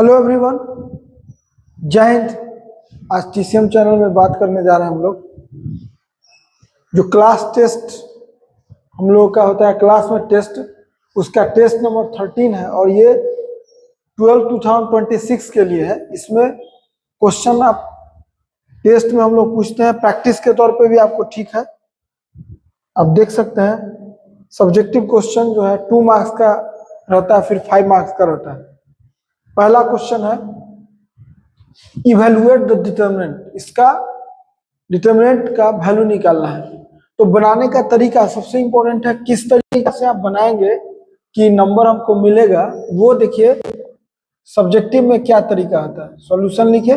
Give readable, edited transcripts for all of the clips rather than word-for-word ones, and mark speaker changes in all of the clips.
Speaker 1: Hello everyone, जय हिंद। आज TCM channel में बात करने जा रहे हैं हम लोग। जो क्लास टेस्ट हम लोगों का होता है, क्लास में टेस्ट, उसका टेस्ट नंबर 13 है और ये 2026 के लिए है। इसमें क्वेश्चन आप टेस्ट में हम लोग पूछते हैं, प्रैक्टिस के तौर पे भी आपको ठीक है। आप देख सकते हैं सब्जेक्टिव क्वेश्चन जो है 2 मार्क्स का रहता है, फिर 5 मार्क्स का रहता है। पहला क्वेश्चन है इवेलुएट द डिटर्मिनेंट। इसका डिटर्मिनेंट का वैल्यू निकालना है। तो बनाने का तरीका सबसे इंपॉर्टेंट है। किस तरीके से आप बनाएंगे कि नंबर हमको मिलेगा, वो देखिए। सब्जेक्टिव में क्या तरीका होता है, सॉल्यूशन लिखे,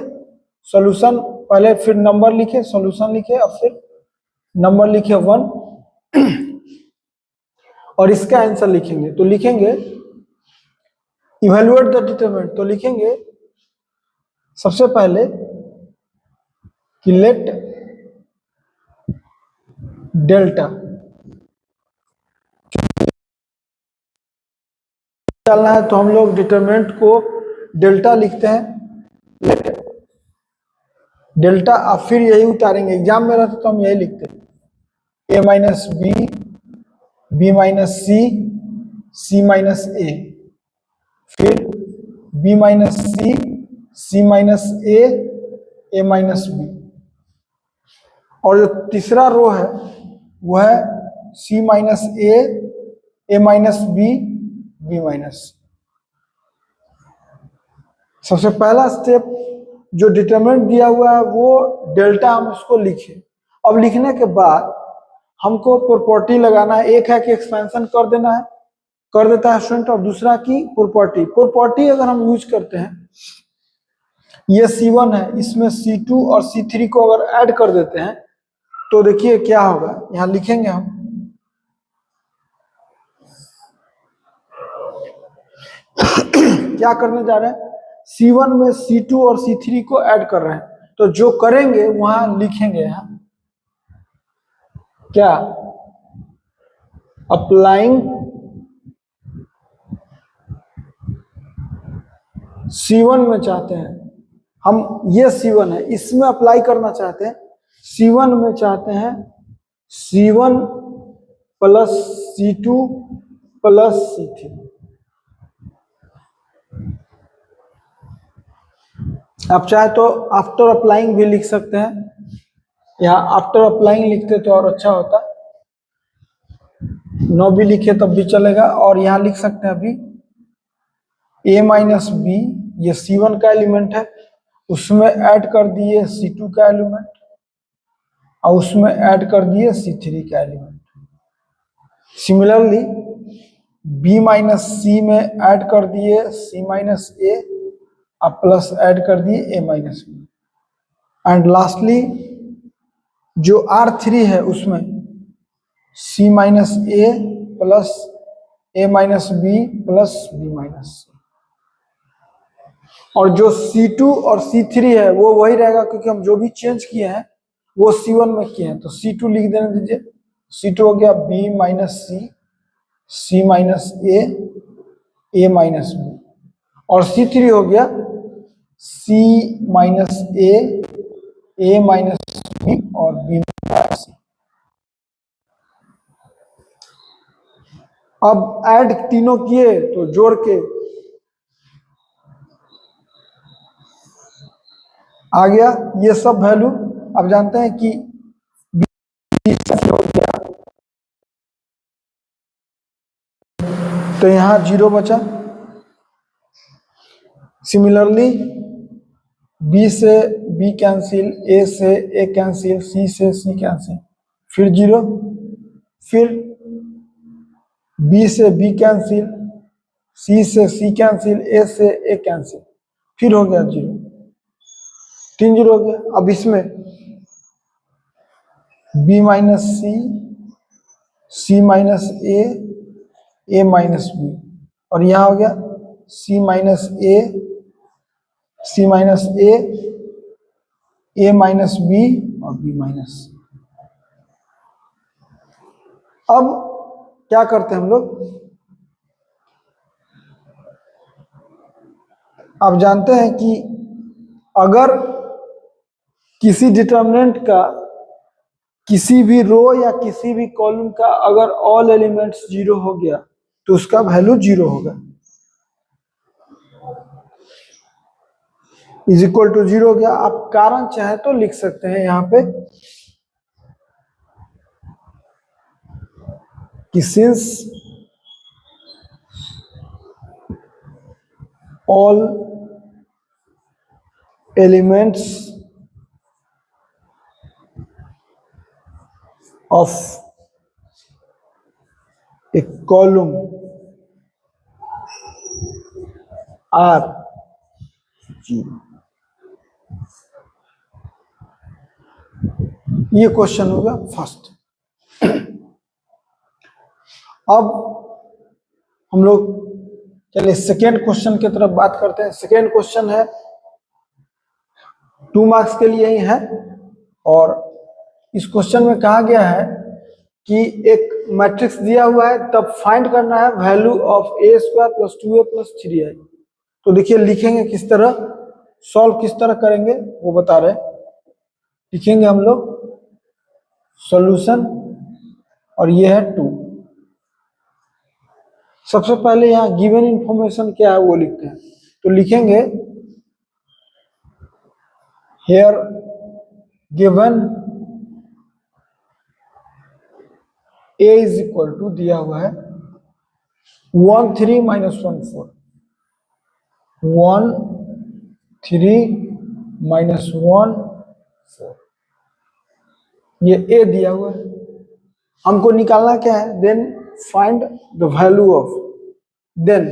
Speaker 1: सॉल्यूशन पहले, फिर नंबर लिखे, सॉल्यूशन लिखे और फिर नंबर लिखे 1 और इसका आंसर लिखेंगे। तो लिखेंगे इवेलुएट द डिटर्मिनेंट, तो लिखेंगे सबसे पहले कि लेट डेल्टा डालना है, तो हम लोग डिटरमिनेंट को डेल्टा लिखते हैं, लेट डेल्टा। अब फिर यही उतारेंगे, एग्जाम में रहते तो हम यही लिखते हैं a minus B, B minus C, C minus A, फिर B minus C, C minus A minus B. और जो तीसरा रो है वो है C minus A minus B, B minus C. सबसे पहला स्टेप जो डिटरमिनेंट दिया हुआ है वो डेल्टा, हम उसको लिखे। अब लिखने के बाद हमको प्रॉपर्टी लगाना है। एक है कि एक्सपेंशन कर देना है, कर देता है स्टूडेंट, और दूसरा की प्रॉपर्टी अगर हम यूज करते हैं, ये C1 है, इसमें C2 और C3 को अगर ऐड कर देते हैं तो देखिए क्या होगा। यहां लिखेंगे हम क्या करने जा रहे हैं, C1 में C2 और C3 को ऐड कर रहे हैं। तो जो करेंगे वहां लिखेंगे, यहां क्या, अप्लाइंग C1 में चाहते हैं हम, ये C1 है, इसमें अप्लाई करना चाहते हैं। C1 में चाहते हैं C1 plus C2 plus C3। आप चाहे तो आफ्टर अप्लाइंग भी लिख सकते हैं, यहाँ आफ्टर अप्लाइंग लिखते तो और अच्छा होता। नो भी लिखे तब भी चलेगा। और यहाँ लिख सकते हैं अभी a माइनस बी, ये C1 का एलिमेंट है, उसमें ऐड कर दिए C2 का एलिमेंट और उसमें ऐड कर दिए C3 का एलिमेंट। सिमिलरली b माइनस सी में ऐड कर दिए C माइनस ए और प्लस ऐड कर दिए a minus B. And lastly जो R3 है उसमें C minus A plus a minus B plus b minus C. और जो C2 और C3 है वो वही रहेगा, क्योंकि हम जो भी चेंज किए हैं वो C1 में किए हैं। तो C2 लिख देने दीजिए, C2 हो गया B minus C, C minus A minus B, और C3 हो गया C minus A minus B और B माइनस सी। अब ऐड तीनों किए तो जोड़ के आ गया ये सब वैल्यू। अब जानते हैं कि हो गया, तो यहां 0 बचा। सिमिलरली बी से बी कैंसिल, ए से ए कैंसिल, सी से सी कैंसिल, फिर 0, फिर बी से बी कैंसिल, सी से सी कैंसिल, ए से ए कैंसिल, फिर हो गया 0, 3 0 हो गया। अब इसमें B minus C, C minus A minus B, और यहां हो गया सी माइनस ए माइनस बी और बी माइनस सी। अब क्या करते हैं हम लोग, आप जानते हैं कि अगर किसी डिटर्मिनेंट का किसी भी रो या किसी भी कॉलम का अगर ऑल एलिमेंट्स जीरो हो गया तो उसका वैल्यू जीरो होगा, इज इक्वल टू जीरो हो गया। आप कारण चाहे तो लिख सकते हैं यहां पे कि since all elements of a column are zero. ये क्वेश्चन हो गया फर्स्ट। अब हम लोग चलिए सेकेंड क्वेश्चन की तरफ बात करते हैं। सेकेंड क्वेश्चन है 2 मार्क्स के लिए ही है और इस क्वेश्चन में कहा गया है कि एक मैट्रिक्स दिया हुआ है, तब फाइंड करना है value of A square plus 2a plus 3i। तो देखिए लिखेंगे किस तरह, सॉल्व किस तरह करेंगे वो बता रहे हैं। लिखेंगे हम लोग सॉल्यूशन और ये है 2। सबसे पहले यहाँ गिवन इंफॉर्मेशन क्या है वो लिखते हैं। तो लिखेंगे here given a is equal to दिया हुआ है 1 3 माइनस 1 4, 1 3 माइनस 1 4, ये a दिया हुआ है। हमको निकालना क्या है, then find the value of, then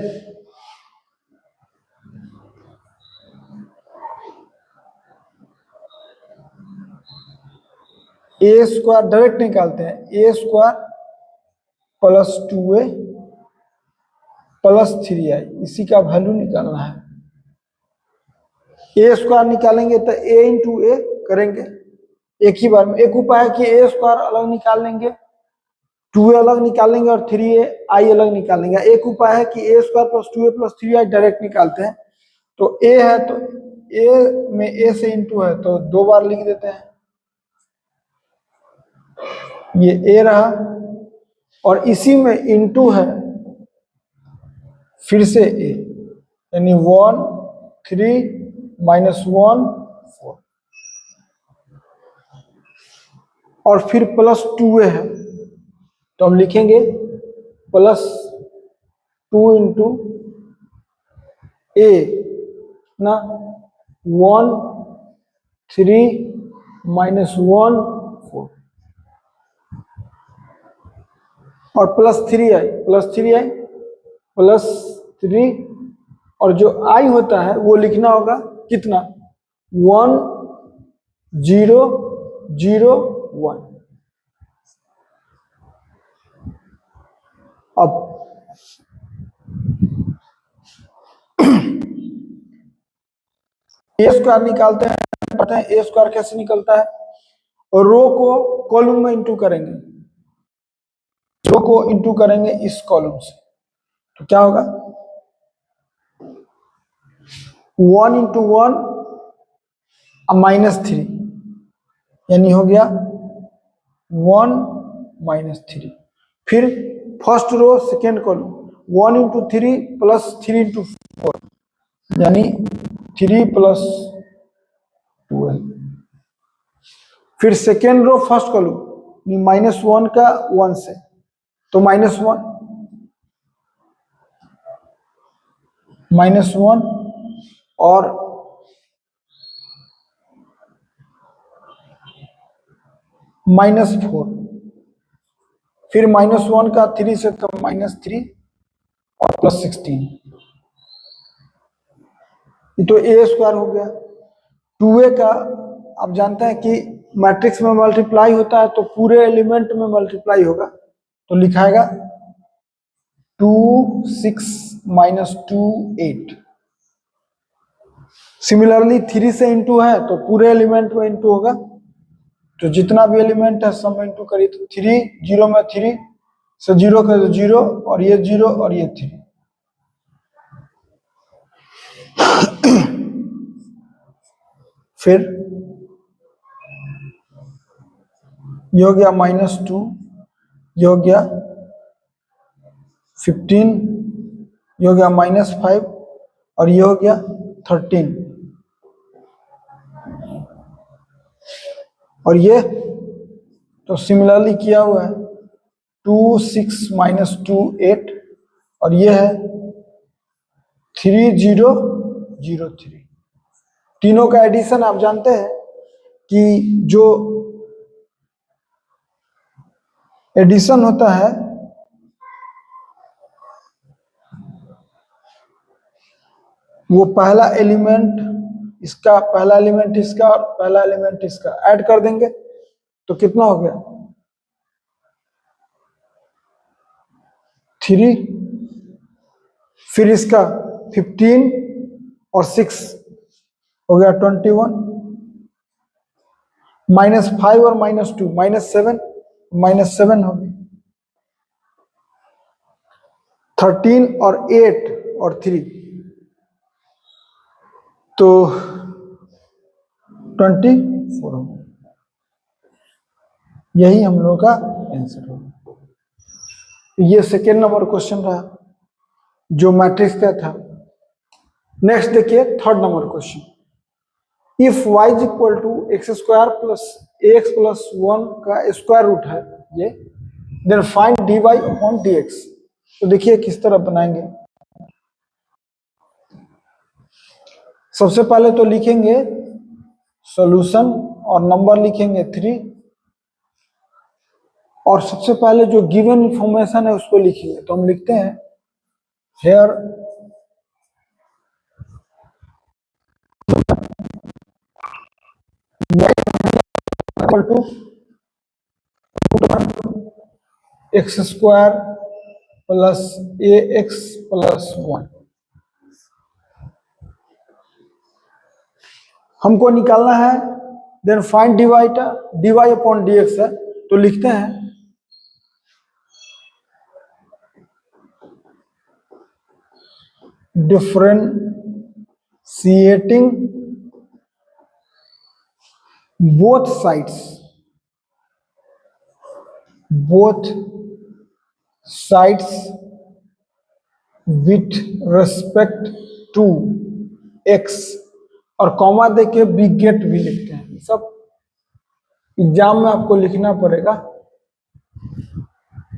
Speaker 1: a square direct निकालते हैं, a square plus 2a plus 3i, इसी का वैल्यू निकालना है। a स्क्वायर निकालेंगे तो a इंटू ए करेंगे एक ही बार में। एक उपाय है कि a स्क्वायर अलग निकाल लेंगे, 2a अलग निकालेंगे और 3i अलग निकालेंगे। एक उपाय है कि a square plus 2a plus 3i direct निकालते हैं। तो a है तो a में a से इंटू है तो 2 बार लिख देते हैं, ये a रहा और इसी में इंटू है फिर से a, यानी 1 3 माइनस 1 4 और फिर प्लस 2a है तो हम लिखेंगे प्लस 2 इंटू a ना 1 3 माइनस 1 4 और प्लस 3i प्लस 3 और जो i होता है वो लिखना होगा कितना 1 0 0 1। अब ए स्क्वायर निकालते हैं, पता है ए स्क्वायर कैसे निकलता है, और रो को कॉलम में इंटू करेंगे, रो को इंटू करेंगे इस कॉलम से तो क्या होगा 1 इंटू 1 माइनस 3, यानी हो गया 1 माइनस 3। फिर first row second column 1 into 3 plus 3 into 4, यानी 3 प्लस 12। फिर second row first column minus 1 का 1 से तो माइनस 1 और माइनस 4, फिर माइनस 1 का 3 से तो माइनस 3 और प्लस 16, तो ए स्क्वायर हो गया। 2a का आप जानते हैं कि मैट्रिक्स में मल्टीप्लाई होता है तो पूरे एलिमेंट में मल्टीप्लाई होगा तो लिखाएगा 2 6 माइनस 2 8। सिमिलरली 3 से इंटू है तो पूरे एलिमेंट में इंटू होगा, तो जितना भी एलिमेंट है सब में इंटू करिए तो 3 0 में 3 से 0 कर 0 और ये 0 और ये 3। फिर ये हो गया -2, ये हो गया 15, ये हो गया -5 और ये हो गया 13 और ये तो सिमिलरली किया हुआ है 2 6 -2 8 और ये है 3003। तीनों का एडिशन आप जानते हैं कि जो एडिशन होता है वो पहला एलिमेंट इसका, पहला एलिमेंट इसका और पहला एलिमेंट इसका ऐड कर देंगे तो कितना हो गया 3, फिर इसका 15 और 6 हो गया 21, -5 और -2 -7, -7 हो गया 13 और 8 और 3 तो 24 हो गया। यही हम लोग का आंसर होगा। ये सेकेंड नंबर क्वेश्चन रहा जो मैट्रिक्स का था। नेक्स्ट देखिए third number question, if y is equal to x² plus ax plus 1 का स्क्वायर रूट है ये, then find dy upon dx। तो देखिए किस तरह बनाएंगे। सबसे पहले तो लिखेंगे सॉल्यूशन और नंबर लिखेंगे 3 और सबसे पहले जो गिवन इंफॉर्मेशन है उसको लिखेंगे। तो हम लिखते हैं here equal to x² plus ax plus 1। हमको निकालना है then find dy upon dx है। तो लिखते हैं differentiating both sides with respect to x और कॉमा देके बिग गेट भी लिखते हैं। सब एग्जाम में आपको लिखना पड़ेगा।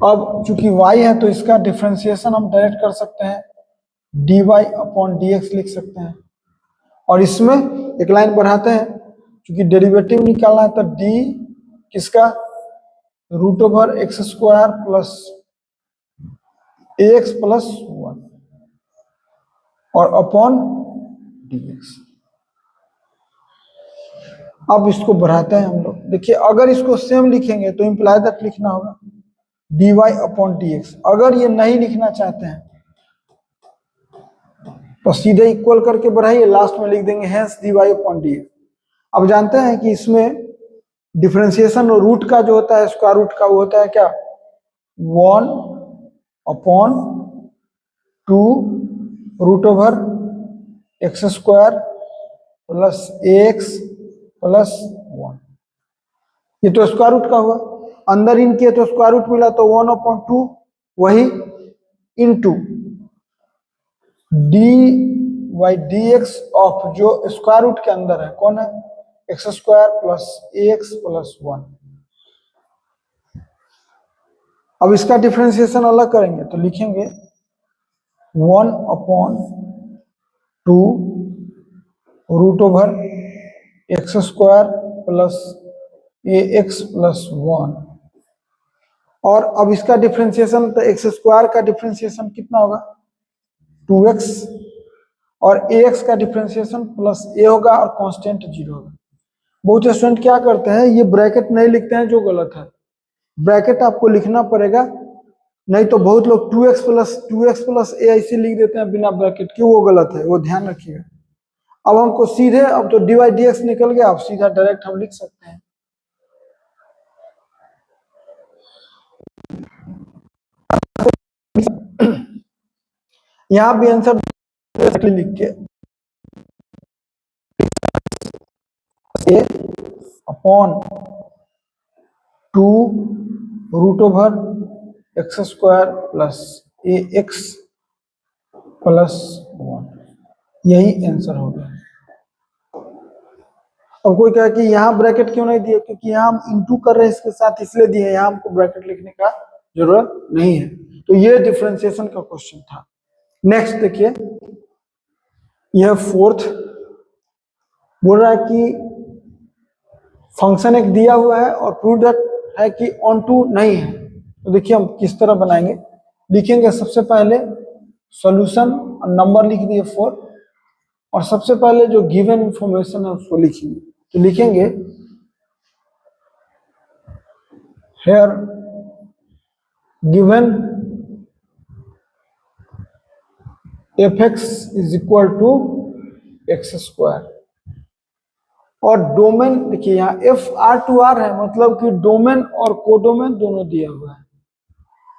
Speaker 1: अब चूंकि y है तो इसका डिफरेंशिएशन हम डायरेक्ट कर सकते हैं, dy अपॉन dx लिख सकते हैं और इसमें एक लाइन बढ़ाते हैं क्योंकि डेरिवेटिव निकालना है। तो d किसका √x² प्लस ax प्लस 1 और अपॉन dx। अब इसको बढ़ाते हैं हम लोग। देखिए अगर इसको सेम लिखेंगे तो इंप्लाई दैट लिखना होगा dy अपॉन dx। अगर ये नहीं लिखना चाहते हैं तो सीधे इक्वल करके बढ़ाइए, लास्ट में लिख देंगे हेंस dy अपॉन dx। अब जानते हैं कि इसमें डिफरेंशिएशन और रूट का जो होता है स्क्वायर रूट का वो होता है क्या 1 upon 2 √x² plus ax plus 1। ये तो स्क्वायर रूट का हुआ, अंदर इनके तो स्क्वायर रूट मिला तो 1 अपॉन 2 वही इनटू dy dx ऑफ जो स्क्वायर रूट के अंदर है कौन है x² प्लस ax प्लस 1। अब इसका डिफरेंशिएशन अलग करेंगे तो लिखेंगे 1 upon 2 √x² plus ax plus 1 और अब इसका डिफरेंशिएशन तो x² का डिफरेंशिएशन कितना होगा 2x और ax का डिफरेंशिएशन प्लस a होगा और कांस्टेंट 0 होगा। बहुत स्टूडेंट क्या करते हैं ये ब्रैकेट नहीं लिखते हैं जो गलत है। ब्रैकेट आपको लिखना पड़ेगा, नहीं तो बहुत लोग 2x प्लस a ऐसे लिख देते हैं बिना ब्रैकेट के, वो गलत है, वो ध्यान रखिएगा। अब हमको सीधे अब तो dy dx निकल गया, अब सीधा डायरेक्ट हम लिख सकते हैं यहां भी आंसर लिख के A upon 2 root over X square plus A X plus 1, यही आंसर हो गया। अब कोई कहे कि यहाँ ब्रैकेट क्यों नहीं दिए, क्योंकि यहाँ हम इंटू कर रहे हैं इसके साथ इसलिए दिए, यहाँ हमको ब्रैकेट लिखने का जरूरत नहीं है। तो ये डिफरेंशिएशन का क्वेश्चन था। नेक्स्ट देखिए, यह फोर्थ बोल रहा है कि फंक्शन एक दिया हुआ है और प्रूव दैट है कि ऑन टू नहीं है। तो देखिए हम किस तरह बनाएंगे, लिखेंगे सबसे पहले सॉल्यूशन और नंबर लिख दिए 4, और सबसे पहले जो गिवन इंफॉर्मेशन है उसको लिखेंगे। तो लिखेंगे here given fx is equal to x square, और डोमेन देखिए यहाँ f R2R है, मतलब कि डोमेन और कोडोमेन दोनों दिया हुआ है।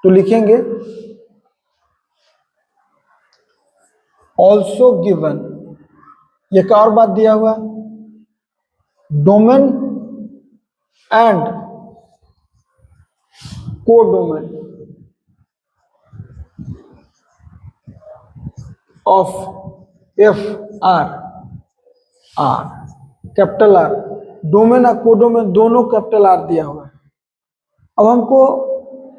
Speaker 1: तो लिखेंगे ऑल्सो गिवन, एक और बात दिया हुआ, domain and codomain of f are R, capital R, domain और कोडोमेन दोनों कैपिटल आर दिया हुआ है। अब हमको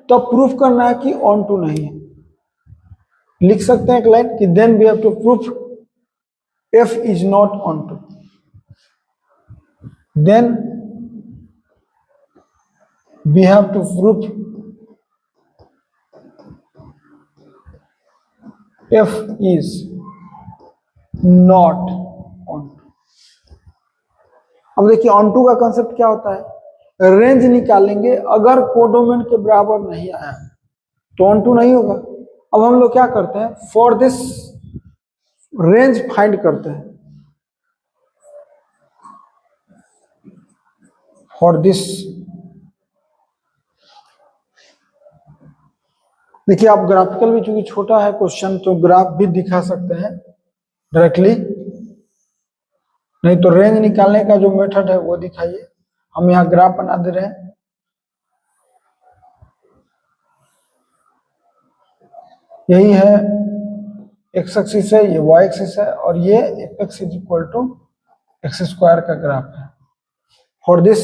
Speaker 1: तब प्रूफ करना है कि ऑन टू नहीं है। लिख सकते हैं एक लाइन कि then we have to proof f is not onto, then we have to proof f is not onto. अब देखिए ऑन टू का कंसेप्ट क्या होता है, रेंज निकालेंगे, अगर कोडोमेन के बराबर नहीं आया तो ऑन टू नहीं होगा। अब हम लोग क्या करते हैं, फॉर दिस रेंज फाइंड करते हैं, फॉर दिस देखिए आप ग्राफिकल भी चूंकि छोटा है क्वेश्चन तो ग्राफ भी दिखा सकते हैं डायरेक्टली, नहीं तो रेंज निकालने का जो मेथड है वो दिखाइए। हम यहाँ ग्राफ बना दे रहे हैं, यही है एक्स एक्सिस है, ये वाई एक्सिस है, और ये f x is equal to x square का ग्राफ है। For this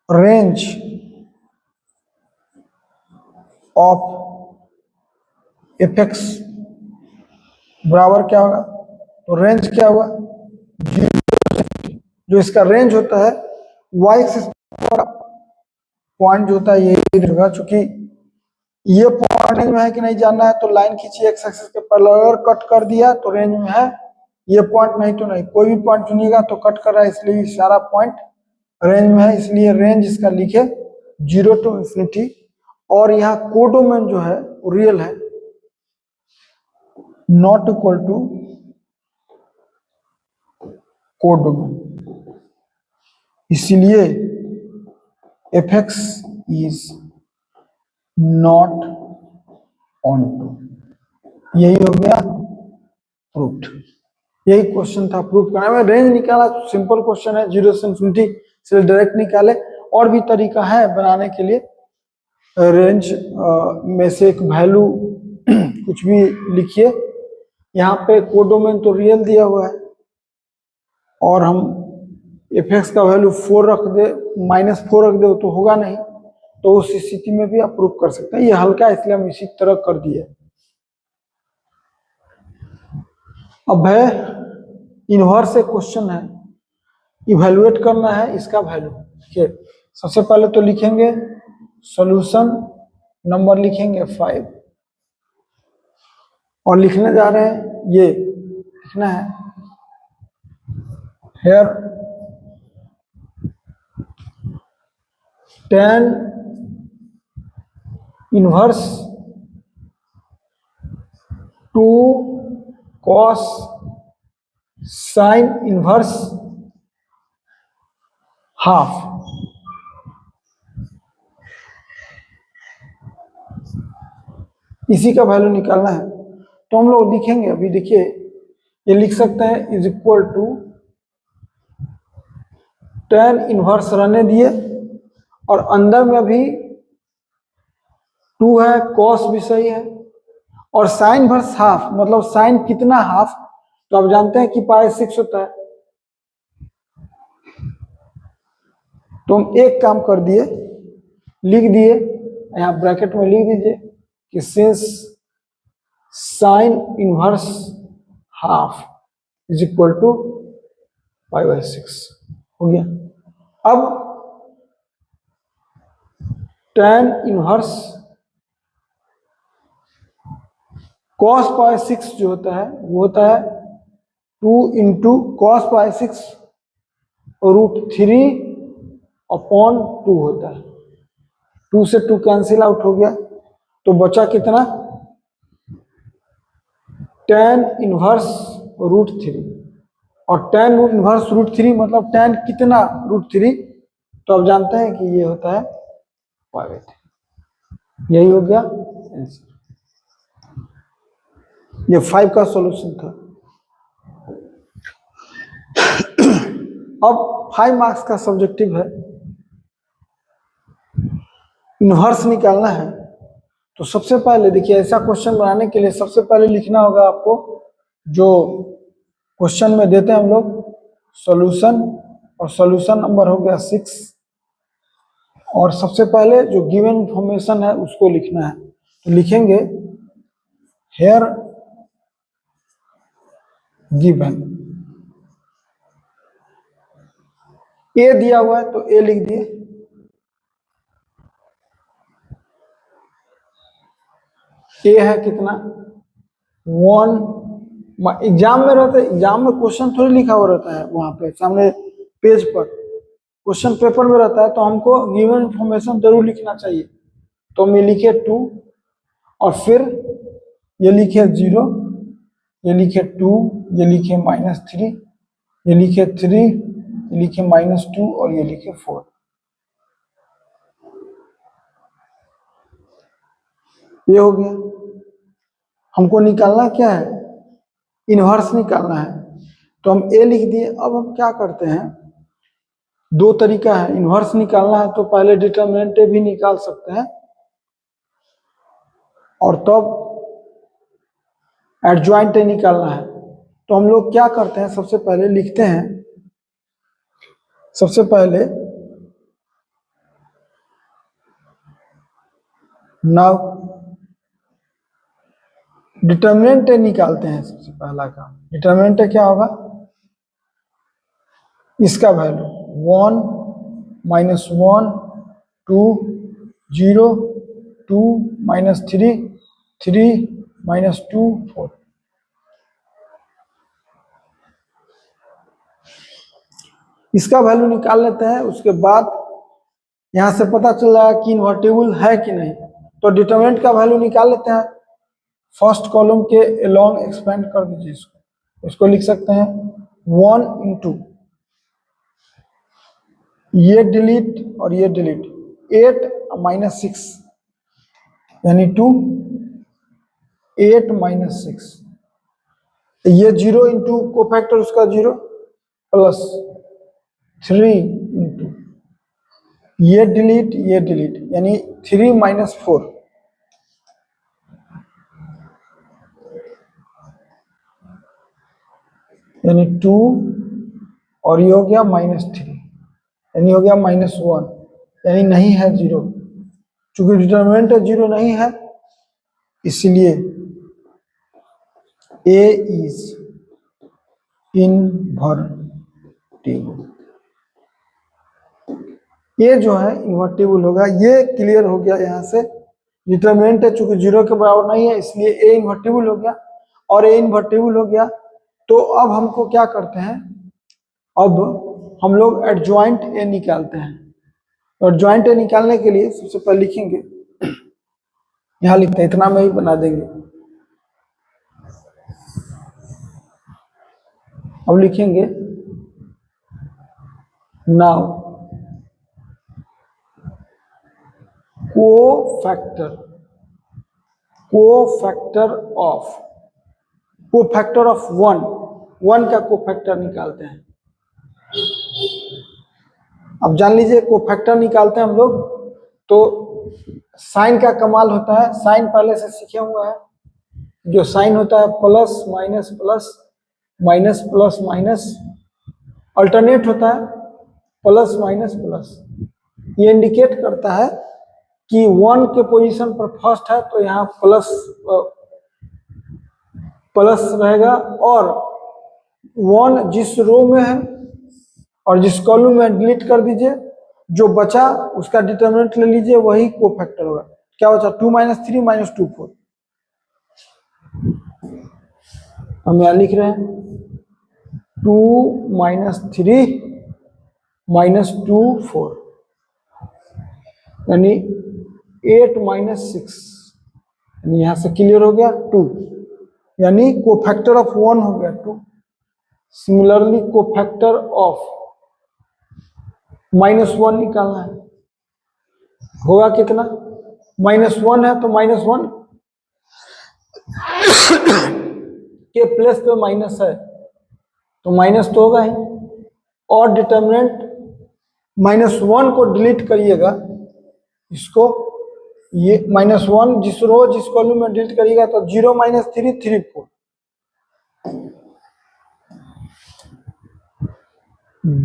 Speaker 1: range of f x बराबर क्या होगा, तो रेंज क्या होगा, जो इसका रेंज होता है वाई एक्सिस पॉइंट जो होता है यही रहेगा। चूंकि ये पॉइंट रेंज में है कि नहीं जानना है तो लाइन खींचिए एक्स एक्सिस के पैरेलल, कट कर दिया तो रेंज में है, ये पॉइंट नहीं तो नहीं, कोई भी पॉइंट चुनिएगा तो कट कर रहा है, इसलिए सारा पॉइंट रेंज में है, इसलिए रेंज इसका लिखे 0 to इंफिनिटी। और यहाँ कोडोमेन जो है वो रियल है, नॉट इक्वल टू कोडोमेन, इसलिए f x is not onto. यही हो गया प्रूफ, यही क्वेश्चन था प्रूफ करना में। रेंज निकाला, सिंपल क्वेश्चन है, 0 से इंफिनिटी, इसलिए डायरेक्ट निकाले। और भी तरीका है बनाने के लिए, रेंज में से एक वैल्यू कुछ भी लिखिए, यहाँ पे कोडोमेन तो रियल दिया हुआ है और हम एफ एक्स का वैल्यू 4 रख दे, -4 रख दे तो होगा नहीं, तो उस स्थिति में भी आप प्रूफ कर सकते हैं। ये हल्का है इसलिए हम इसी तरह कर दिए। अब है इनवर्स एक क्वेश्चन है, इवैल्यूएट करना है इसका वैल्यू। देखिए सबसे पहले तो लिखेंगे सॉल्यूशन, नंबर लिखेंगे 5, और लिखने जा रहे हैं, ये लिखना है here tan inverse 2 cos sin inverse half. इसी का वैल्यू निकालना है, तो हम लोग लिखेंगे, अभी देखिए ये लिख सकते हैं is equal to tan inverse रहने दिए, और अंदर में भी 2 है, cos भी सही है, और साइन वर्स हाफ मतलब साइन कितना हाफ, तो आप जानते हैं कि π/6 होता है। तो हम एक काम कर दिए, लिख दिए, यहाँ ब्रैकेट में लिख दीजिए कि since sine inverse half is equal to π/6 हो गया। अब tan इनवर्स cos π/6 जो होता है वो होता है 2 इंटू cos π/6 √3/2 होता है। 2 से 2 कैंसिल आउट हो गया, तो बचा कितना, tan इनवर्स √3, और tan इनवर्स √3 मतलब tan कितना √3, तो आप जानते हैं कि ये होता है π/3। यही हो गया आंसर। ये 5 का सॉल्यूशन था। अब 5 मार्क्स का सब्जेक्टिव है, इनवर्स निकालना है। तो सबसे पहले देखिए, ऐसा क्वेश्चन बनाने के लिए सबसे पहले लिखना होगा आपको जो क्वेश्चन में देते हैं हम लोग सॉल्यूशन, और सॉल्यूशन नंबर हो गया 6, और सबसे पहले जो गिवन इंफॉर्मेशन है उसको लिखना है। तो लिखेंगे हेयर गिवन, ए दिया हुआ है तो ए लिख दिए, ए है कितना 1, एग्जाम में रहता है, एग्जाम में क्वेश्चन थोड़ी लिखा हुआ रहता है, वहां पे सामने पेज पर क्वेश्चन पेपर में रहता है, तो हमको गिवन इंफॉर्मेशन जरूर लिखना चाहिए। तो हम ये लिखे 2, और फिर ये लिखे 0, ये लिखे 2, ये लिखे -3, ये लिखे 3, ये लिखे -2, और ये लिखे 4। ये हो गया। हमको निकालना क्या है, इनवर्स निकालना है, तो हम ए लिख दिए। अब हम क्या करते हैं, 2 तरीका है इनवर्स निकालना है, तो पहले डिटरमिनेंट भी निकाल सकते हैं, और तब एडजॉइंट निकालना है। तो हम लोग क्या करते हैं, सबसे पहले लिखते हैं, सबसे पहले नाउ डिटरमिनेंट निकालते हैं। सबसे पहला काम डिटरमिनेंट क्या होगा, इसका वैल्यू 1 -1 2 0 2 -3 3 -2 4। इसका वैल्यू निकाल लेते हैं। उसके बाद यहां से पता चल रहा है कि इन्वर्टिबल है कि नहीं, तो डिटरमिनेंट का वैल्यू निकाल लेते हैं। फर्स्ट कॉलम के अलोंग एक्सपेंड कर दीजिए इसको लिख सकते हैं 1 इंटू ये डिलीट और ये डिलीट 8 -6 यानी 2 8 -6, ये 0 इंटू को फैक्टर उसका 0 प्लस 3 इंटू ये डिलीट यानी 3 -4 यानी 2, और ये हो गया -3 यानी हो गया -1 यानी नहीं है 0। चूंकि डिटरमिनेंट 0 नहीं है इसलिए ए इज इनवर्टिबल। ये जो है इन्वर्टिबल होगा, ये क्लियर हो गया। यहाँ से डिटरमिनेंट है चूंकि 0 के बराबर नहीं है इसलिए ए इन्वर्टिबल हो गया, और ए इन्वर्टिबल हो गया तो अब हमको क्या करते हैं, अब हम लोग एडजॉइंट ए निकालते हैं। एडजॉइंट ए निकालने के लिए सबसे पहले लिखेंगे, यहाँ लिखते हैं, इतना में ही बना देंगे। अब लिखेंगे नाउ कोफैक्टर ऑफ 1 का कोफैक्टर निकालते हैं। अब जान लीजिए कोफैक्टर निकालते हैं हम लोग, तो साइन का कमाल होता है, साइन पहले से सीखे हुए हैं, जो साइन होता है plus minus plus minus plus minus, alternate होता है प्लस माइनस प्लस। ये इंडिकेट करता है कि 1 के पोजीशन पर फर्स्ट है तो यहाँ प्लस प्लस रहेगा, और 1 जिस रो में है और जिस कॉलम में डिलीट कर दीजिए, जो बचा उसका डिटरमिनेंट ले लीजिए, वही कोफैक्टर होगा। क्या बचा 2 - 3 - 2 4। हम यहाँ लिख रहे हैं 2 - 3 - 2 4, यानी 8 - 6, यानी यहां से क्लियर हो गया 2, यानी कोफैक्टर ऑफ 1 हो गया 2। सिमिलरली कोफैक्टर ऑफ -1 निकालना है, होगा कितना, -1 है तो -1 के प्लेस पे माइनस है तो माइनस तो होगा ही, और डिटरमिनेंट -1 को डिलीट करिएगा, इसको ये -1 जिस रो जिस कॉलम में डिलीट करिएगा तो 0 - 3 3 4,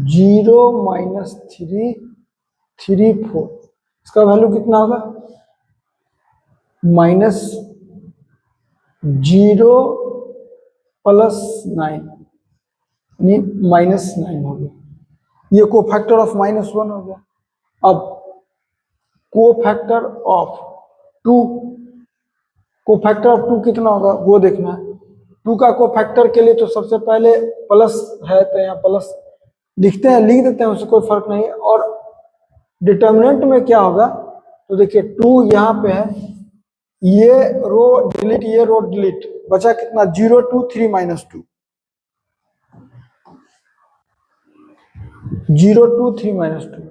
Speaker 1: 0 - 3 3 4, इसका वैल्यू कितना होगा, -0 + 9, यानी -9 हो गया। ये कोफैक्टर ऑफ -1 हो गया। अब कोफैक्टर ऑफ 2, कोफैक्टर ऑफ 2 कितना होगा वो देखना है। 2 का कोफैक्टर के लिए तो सबसे पहले प्लस है तो यहाँ प्लस लिखते हैं, लिख देते हैं, उससे कोई फर्क नहीं है। और डिटर्मिनेंट में क्या होगा, तो देखिए 2 यहाँ पे है, ये रो डिलीट, ये रो डिलीट, बचा कितना 0 2 3 - 2, 0 2 3 - 2,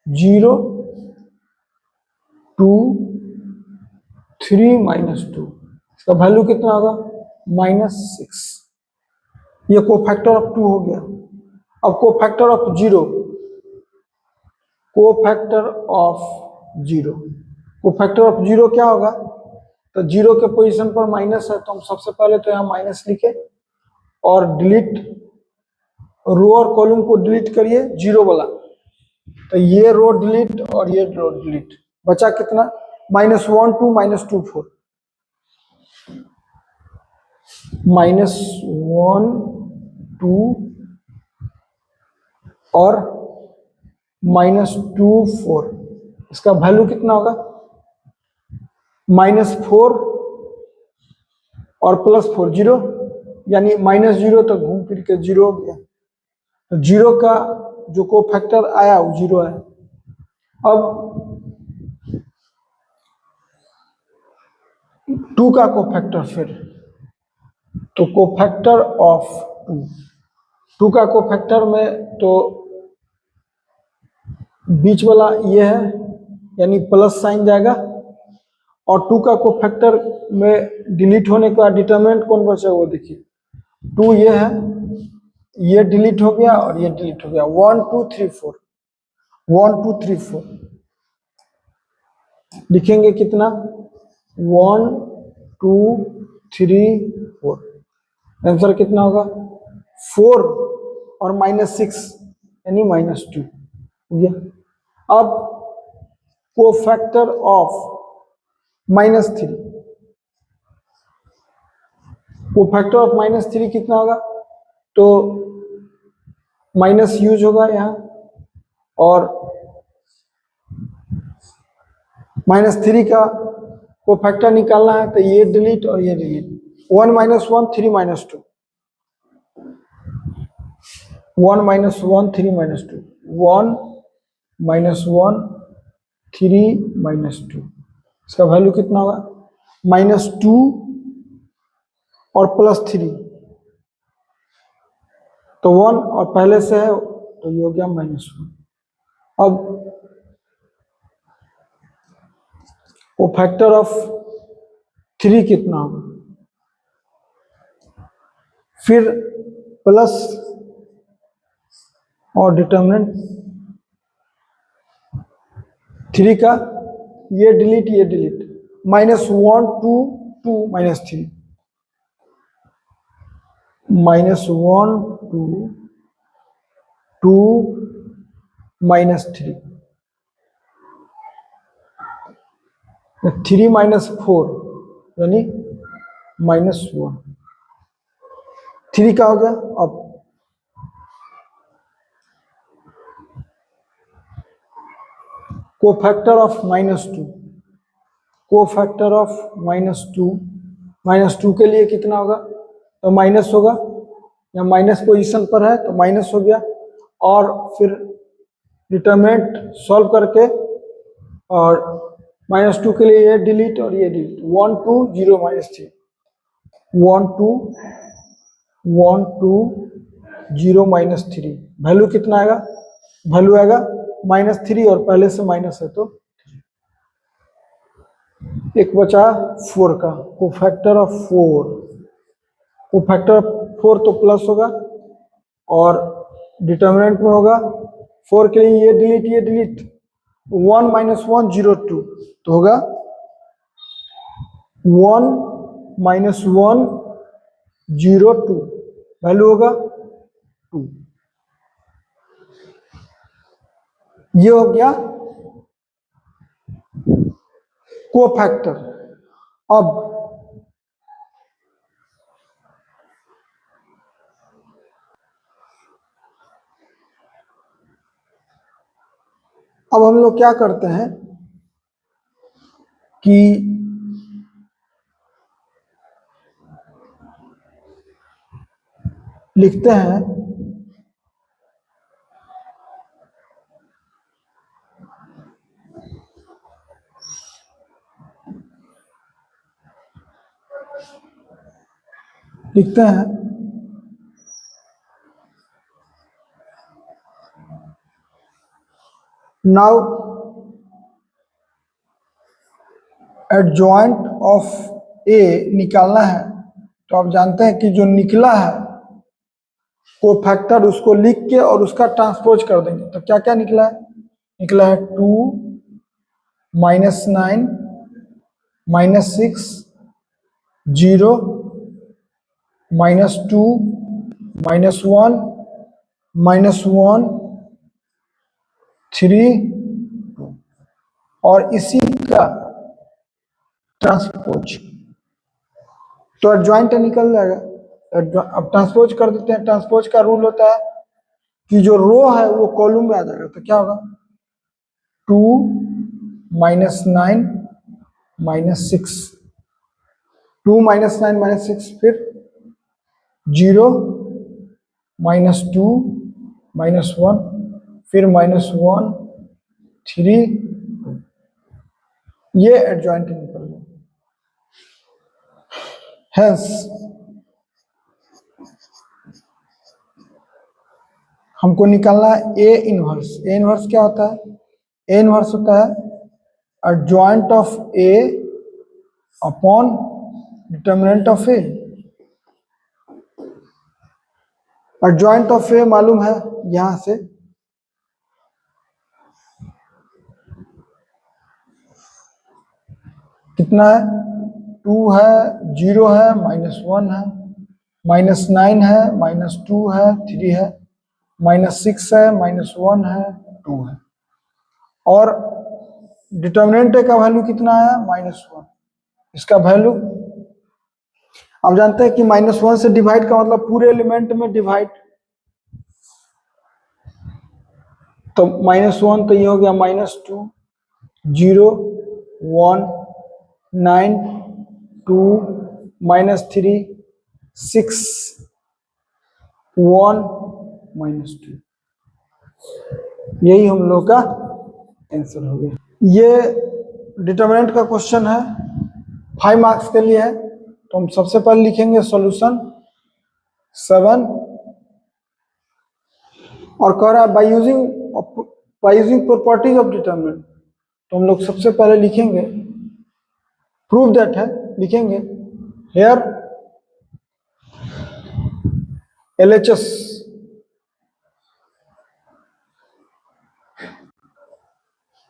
Speaker 1: 0 2 3 - 2, इसका वैल्यू कितना होगा -6। ये कोफैक्टर ऑफ 2 हो गया। अब cofactor of 0, cofactor of 0, cofactor of 0 क्या होगा, तो 0 के पोजीशन पर माइनस है तो हम सबसे पहले तो यहाँ माइनस लिखे और डिलीट, रो और कॉलम को डिलीट करिए 0 वाला, तो ये रो डिलीट और ये रो डिलीट, बचा कितना -1 2 - 2 4, -1 2 और -2 4, इसका वैल्यू कितना होगा -4 और +4 0, यानी -0 तक घूम फिर के 0 हो गया। तो 0 का जो कोफैक्टर आया वो 0 है। अब 2 का कोफैक्टर, फिर तो कोफैक्टर ऑफ 2 का कोफैक्टर में तो बीच वाला ये है, यानी प्लस साइन जाएगा, और 2 का कोफैक्टर में डिलीट होने का डिटरमिनेंट कौन बचा वो देखिए 2 ये है, ये डिलीट हो गया और ये डिलीट हो गया, 1 2 3 4, 1 2 3 4 लिखेंगे कितना 1 2 3 4, आंसर कितना होगा 4 और -6 यानी -2 हो गया। अब कोफैक्टर ऑफ -3, कोफैक्टर ऑफ -3 कितना होगा, तो माइनस यूज होगा यहाँ, और -3 का कोफैक्टर निकालना है तो ये डिलीट और ये डिलीट, 1 - 1 3 - 2, 1 - 1 3 - 2, 1 - 1 3 - 2, इसका वैल्यू कितना होगा -2 और +3, तो 1 और पहले से है तो ये हो गया -1। अब कोफैक्टर ऑफ 3 कितना होगा, फिर प्लस और डिटरमिनेंट 3 का ये डिलीट -1 2 2 -3 -1 2 2 -3 3 -4 यानी -1 3 का हो गया। अब कोफैक्टर ऑफ -2 कोफैक्टर ऑफ -2 के लिए कितना होगा, तो माइनस होगा, या माइनस पोजीशन पर है तो माइनस हो गया। और फिर डिटरमिनेंट सॉल्व करके और -2 के लिए ये डिलीट और ये डिलीट 1 2 0 -3 1 2 1 2 0 -3 वैल्यू कितना आएगा, वैल्यू आएगा -3 और पहले से माइनस है तो एक बचा 4 का कोफैक्टर ऑफ 4 तो प्लस होगा और डिटरमिनेंट में होगा 4 के लिए ये डिलीट 1 -1 0 2 तो होगा 1 -1 0 2 वैल्यू होगा 2। ये हो गया कोफैक्टर। अब हम लोग क्या करते हैं कि लिखते हैं नाउ एडजॉइंट ऑफ ए निकालना है। तो आप जानते हैं कि जो निकला है कोफैक्टर उसको लिख के और उसका ट्रांसपोज कर देंगे। तो क्या क्या निकला है, 2 -9 -6 0 -2 -1 -1 3 और इसी का ट्रांसपोज। तो एडजॉइंट निकल जाएगा। अब ट्रांसपोज कर देते हैं। ट्रांसपोज का रूल होता है कि जो रो है वो कॉलम में आ जाएगा। तो क्या होगा 2 -9 -6 2 -9 -6 फिर 0 -2 -1 फिर -1 3 ये एडजॉइंट निकल गया। हेंस हमको निकालना है ए इनवर्स। ए इनवर्स क्या होता है, ए इनवर्स होता है adjoint of A upon determinant of A. Adjoint of A मालूम है यहां से कितना है, 2 है, 0 है, -1 है, -9 है, -2 है, 3 है, -6 है, -1 है, 2 है। और डिटरमिनेंट का वैल्यू कितना है -1। इसका वैल्यू आप जानते हैं कि -1 से डिवाइड का मतलब पूरे एलिमेंट में डिवाइड। तो -1 तो ये हो गया -2 0 1 9 2 -3 6 1 -2। यही हम लोग का आंसर हो गया। ये डिटरमिनेंट का क्वेश्चन है, 5 मार्क्स के लिए है। तो हम सबसे पहले लिखेंगे सॉल्यूशन 7 और कह रहा है by using properties of determinant. तो हम लोग सबसे पहले लिखेंगे प्रूव दैट है, लिखेंगे हेयर LHS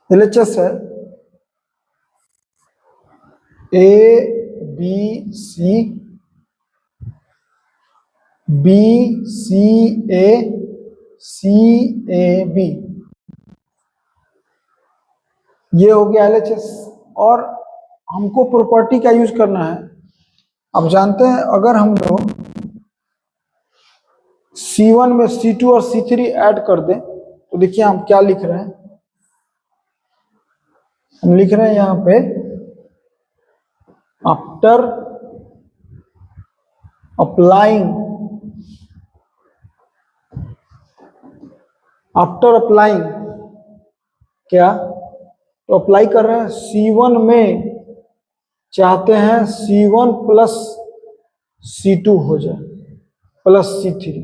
Speaker 1: LHS है A B C B C A C A B, ये हो गया LHS। और हमको प्रॉपर्टी का यूज करना है। अब जानते हैं अगर हम लोग C1 में C2 और C3 ऐड कर दें तो देखिए हम क्या लिख रहे हैं। हम लिख रहे हैं यहां पे आफ्टर अप्लाइंग क्या, तो अप्लाई कर रहे हैं C1 में, चाहते हैं C1 प्लस C2 हो जाए प्लस C3।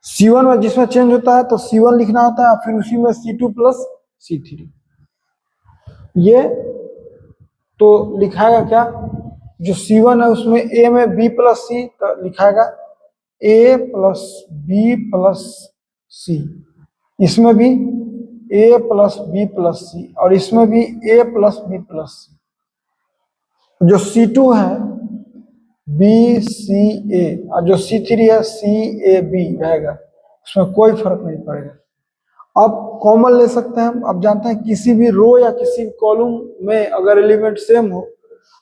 Speaker 1: C1 में जिसमें चेंज होता है तो C1 लिखना होता है, फिर उसी में C2 प्लस C3। ये तो लिखाएगा क्या, जो C1 है उसमें A में B प्लस C, तो लिखाएगा A plus B plus C, इसमें भी A plus B plus C, और इसमें भी A plus B plus C। जो C2 है B C A और जो C3 है C A B रहेगा, उसमें कोई फर्क नहीं पड़ेगा। अब कॉमन ले सकते हैं हम। अब जानते हैं किसी भी रो या किसी भी कॉलम में अगर एलिमेंट सेम हो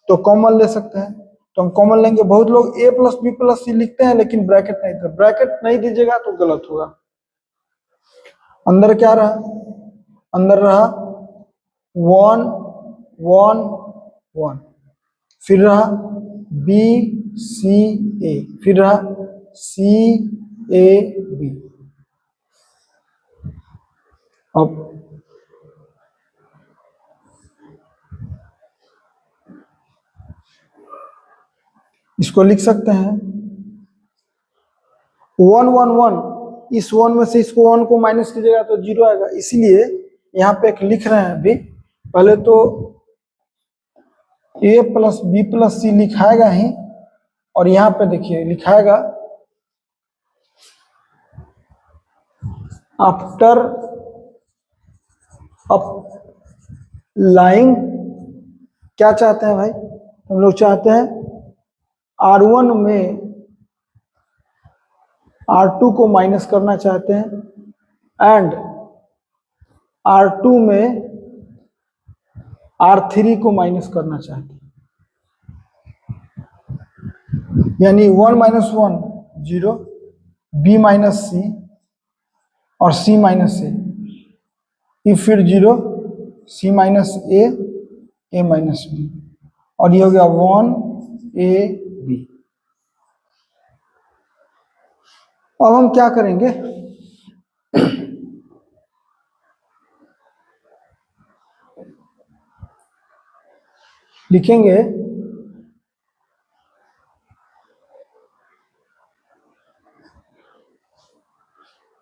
Speaker 1: तो कॉमन ले सकते हैं। तो हम कॉमन लेंगे। बहुत लोग A plus B plus C लिखते हैं लेकिन ब्रैकेट नहीं देते। ब्रैकेट नहीं दीजिएगा तो गलत होगा। अंदर क्या रहा, अंदर रहा 1 1 1, फिर रहा B C A, फिर रहा C A B। अब इसको लिख सकते हैं 1 1 1, इस 1 में से इसको 1 को माइनस कीजिएगा तो 0 आएगा। इसीलिए यहाँ पे एक लिख रहे हैं अभी। पहले तो A plus B plus C लिखाएगा ही, और यहाँ पे देखिए लिखाएगा आफ्टर अप्लाइंग। क्या चाहते हैं भाई, हम लोग चाहते हैं R1 में R2 को माइनस करना चाहते हैं एंड R2 में R3 को माइनस करना चाहते हैं। यानी 1 माइनस 1 0, B माइनस C और C माइनस A, फिर 0 C minus A minus B, और ये हो गया 1 A B। अब हम क्या करेंगे, लिखेंगे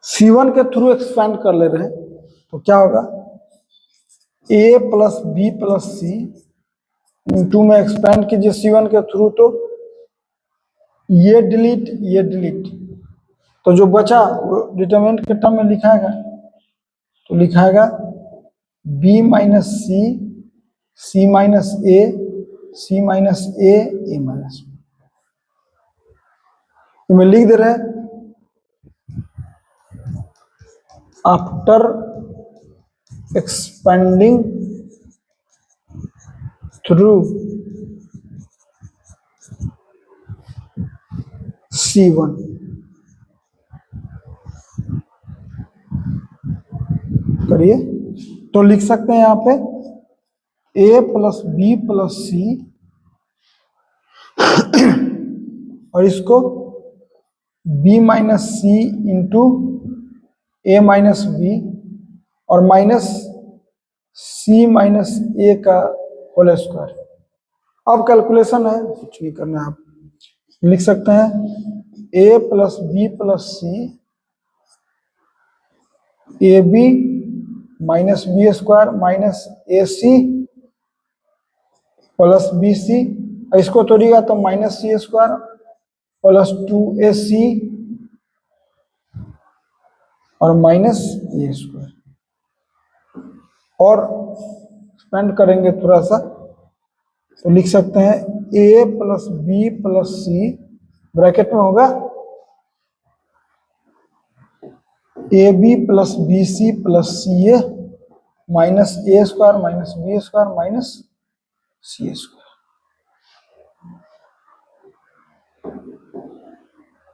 Speaker 1: C1 के थ्रू एक्सपेंड कर ले रहे हैं तो क्या होगा A plus B plus C into में एक्सपेंड कीजिए C1 के थ्रू, तो ये डिलीट, तो जो बचा वो डिटरमिनेंट के टर्म में लिखाएगा। तो लिखाएगा B minus C minus A, C minus A minus B। तो मैं लिख दे रहे हैं आफ्टर एक्सपेंडिंग थ्रू C1, करिए तो लिख सकते हैं यहाँ पे A plus B plus C, और इसको B minus C into A minus B और माइनस C माइनस A का होल स्क्वायर। अब कैलकुलेशन है, कुछ नहीं करना है। आप लिख सकते हैं A plus B plus C AB minus B square minus AC plus BC, इसको तोड़िएगा तो minus C square plus 2AC और माइनस A स्क्वायर। और स्पेंड करेंगे थोड़ा सा, तो लिख सकते हैं A plus B plus C, bracket में होगा A B plus B C plus C A minus A square minus B square minus C square.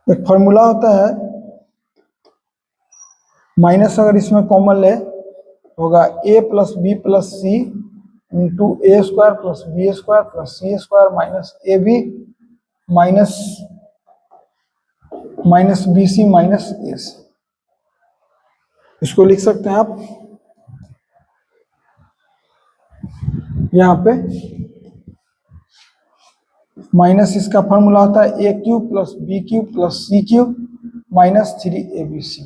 Speaker 1: एक फॉर्मूला होता है, माइनस अगर इसमें कॉमन ले होगा A plus B plus C into A square plus B square plus C square minus A B minus minus B C minus ए सी। इसको लिख सकते हैं आप यहाँ पे, माइनस इसका फॉर्मूला होता है A cube plus B cube plus C cube minus 3abc।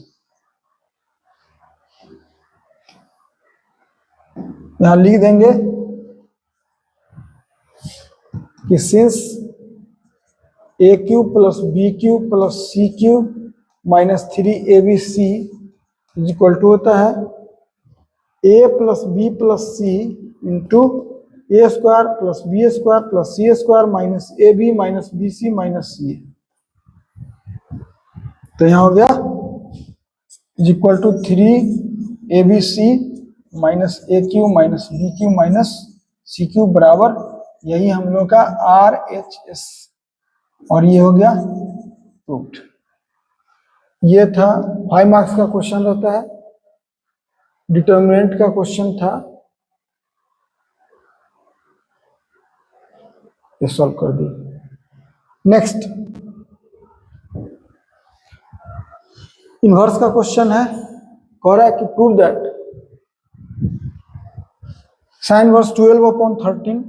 Speaker 1: यहां लिख देंगे कि since A cube plus B cube plus C cube minus 3abc is equal to होता है A plus B plus C into A square plus B square plus C square minus A B minus B C minus C. तो यहां हो गया is equal to 3abc minus A cube minus B Q minus C Q बराबर यही हम लोग का RHS, और ये हो गया प्रूव्ड। ये था 5 मार्क्स का क्वेश्चन रहता है, डिटरमिनेंट का क्वेश्चन था, ये सॉल्व कर दिए। नेक्स्ट इनवर्स का क्वेश्चन है, कह रहा है कि prove that sine inverse 12/13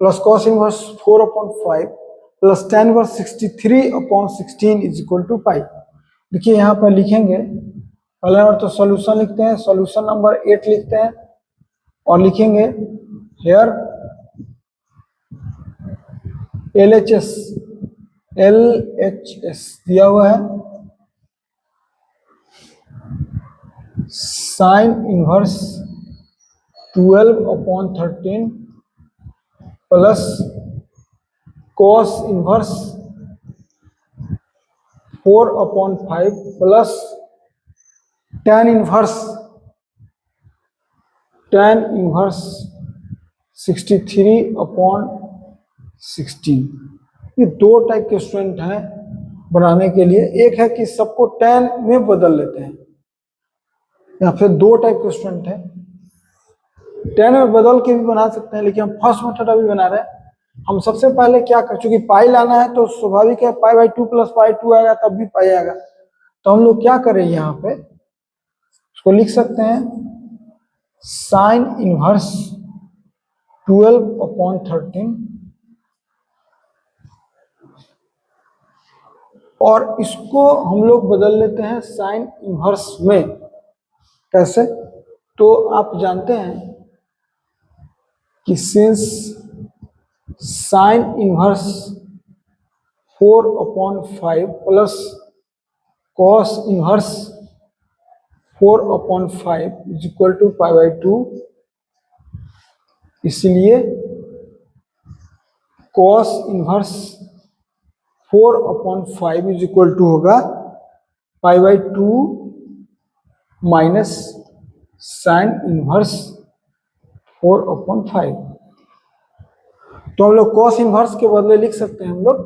Speaker 1: plus cos inverse 4/5 plus tan inverse 63/16 is equal to pi. देखिए यहाँ पर लिखेंगे, पहले नंबर तो सॉल्यूशन लिखते हैं, सॉल्यूशन नंबर 8 लिखते हैं और लिखेंगे हेयर LHS दिया हुआ है, sine inverse 12/13 plus cos inverse 4/5 plus tan inverse 63/16। ये दो टाइप के स्टूडेंट हैं बनाने के लिए, एक है कि सबको tan में बदल लेते हैं, या फिर दो टाइप के स्टूडेंट हैं tan में बदल के भी बना सकते हैं, लेकिन हम फर्स्ट मेथड अभी बना रहे हैं। हम सबसे पहले क्या कर, चूंकि पाई लाना है तो स्वाभाविक है पाई/2 प्लस पाई/2 आएगा तब भी पाई आएगा, तो हम लोग क्या करें यहाँ पे इसको लिख सकते हैं साइन इनवर्स 12/13 और इसको हम लोग बदल लेते हैं साइन इनवर्स में। कैसे? तो आप जानते हैं कि since sine inverse 4/5 plus cos inverse 4/5 is equal to पाई/2, इसलिए cos inverse 4/5 is equal to होगा पाई/2 माइनस साइन इनवर्स 4/5। तो हम लोग कॉस इनवर्स के बदले लिख सकते हैं हम लोग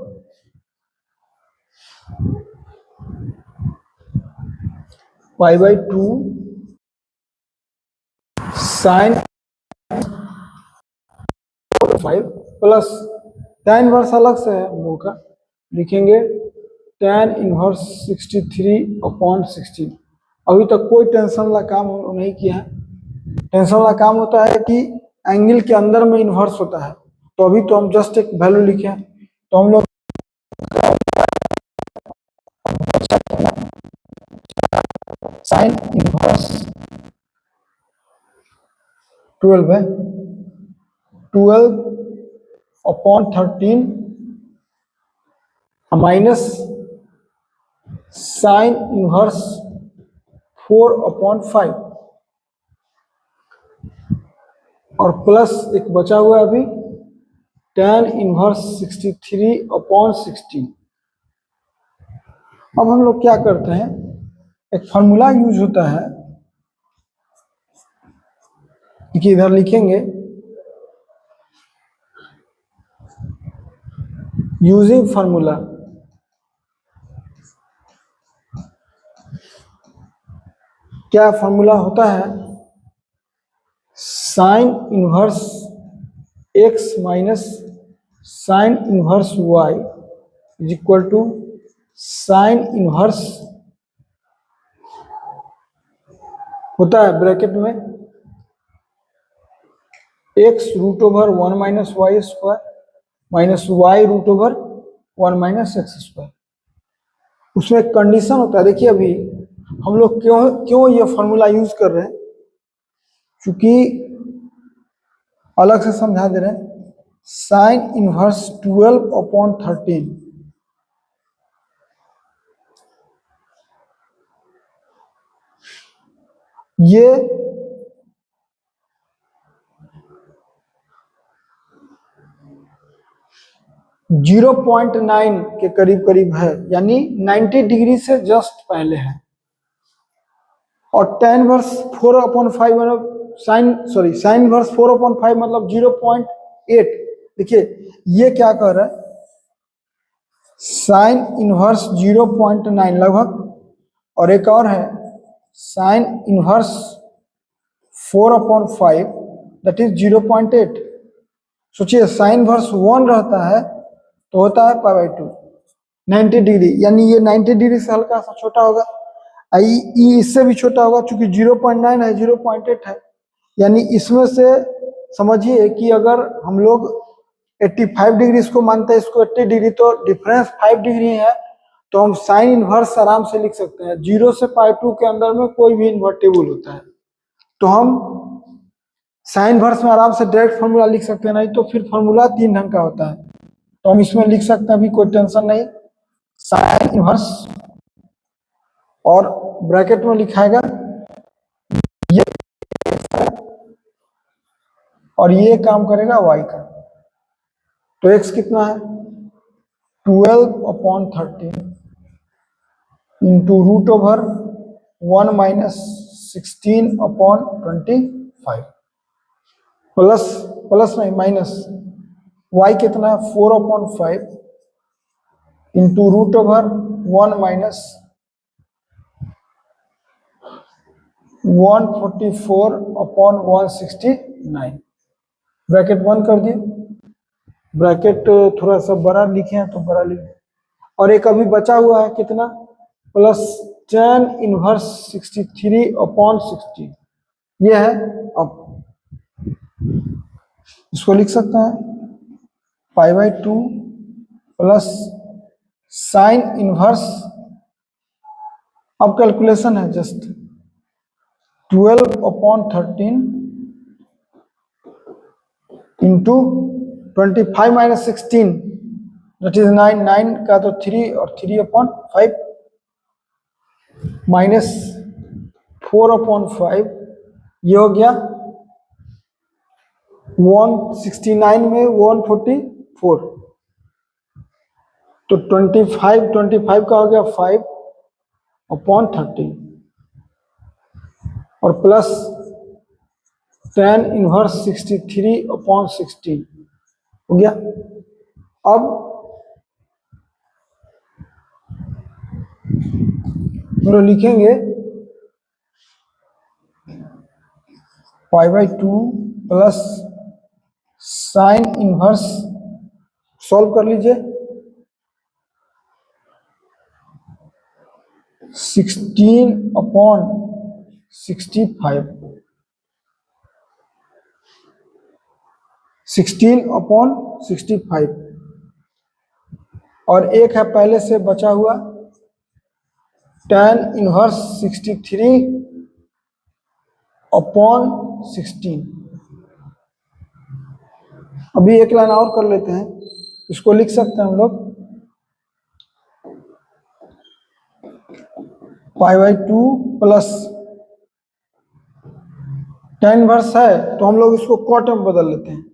Speaker 1: पाई/2 साइन 4/5 प्लस tan इनवर्स अलग से है हम लोग का, लिखेंगे tan इनवर्स 63/16। अभी तक कोई टेंशन वाला काम हम लोग नहीं किया है। टेंशन वाला काम होता है कि एंगल के अंदर में इन्वर्स होता है, तो अभी तो हम जस्ट एक वैल्यू लिखे हैं, तो हम लोग साइन इनवर्स 12 है, 12/13 माइनस साइन इनवर्स 4/5 और प्लस एक बचा हुआ है अभी tan इनवर्स 63/16। अब हम लोग क्या करते हैं, एक फॉर्मूला यूज होता है, देखिए इधर लिखेंगे यूजिंग फार्मूला। क्या फार्मूला होता है, sine inverse x minus sine inverse y is equal to sine inverse, होता है ब्रैकेट में x root over 1 minus y square minus y root over 1 minus x square. उसमें एक कंडीशन होता है, देखिए अभी हम लोग क्यों क्यों ये फॉर्मूला यूज कर रहे हैं, क्योंकि अलग से समझा दे रहे हैं, साइन इनवर्स 12/13 ये 0.9 के करीब करीब है, यानी 90 डिग्री से जस्ट पहले है। और tan वर्स 4/5 साइन वर्स 4/5 मतलब 0.8। देखिए ये क्या कह रहा है, साइन इनवर्स 0.9 लगभग, और एक और है साइन इनवर्स 4/5 दैट इज 0.8। सोचिए साइन वर्स 1 रहता है तो होता है π/2 90 डिग्री, यानी ये 90 डिग्री से हल्का सा छोटा होगा, इससे भी छोटा होगा, चूंकि 0.9 है 0.8 है, यानी इसमें से समझिए कि अगर हम लोग 85 डिग्री इसको मानते हैं, इसको 80 डिग्री, तो डिफरेंस 5 डिग्री है, तो हम साइन इनवर्स आराम से लिख सकते हैं। 0 से π/2 के अंदर में कोई भी इन्वर्टेबल होता है, तो हम साइन इनवर्स में आराम से डायरेक्ट फॉर्मूला लिख सकते हैं, नहीं तो फिर फॉर्मूला 3 ढंग का होता है, तो हम इसमें लिख सकते हैं, अभी कोई टेंशन नहीं। साइन इनवर्स और ब्रैकेट में लिखाएगा ये, और ये काम करेगा y का, तो x कितना है 12/13 into root over 1 minus 16/25 plus plus नहीं माइनस y कितना है 4/5 into root over 1 minus 144/169। Bracket बंद कर दिए, ब्रैकेट थोड़ा सा बड़ा लिखे हैं तो बड़ा लिखे, और एक अभी बचा हुआ है कितना प्लस tan इनवर्स 63/16 ये है। अब इसको लिख सकते हैं π/2 प्लस साइन इनवर्स, अब कैलकुलेशन है just 12/13 into 25 minus 16 that is 9, 9 का तो 3 और 3/5 माइनस 4/5, ये हो गया 169 में 144, तो 25 का हो गया 5/13 और प्लस tan इनवर्स 63/16 हो गया। अब हम लोग लिखेंगे π/2 प्लस साइन इनवर्स, सॉल्व कर लीजिए 16/65 16/65 और एक है पहले से बचा हुआ tan इनवर्स 63/16। अभी एक लाइन और कर लेते हैं, इसको लिख सकते हैं हम लोग π/2 प्लस tan इनवर्स है तो हम लोग इसको कॉट में बदल लेते हैं।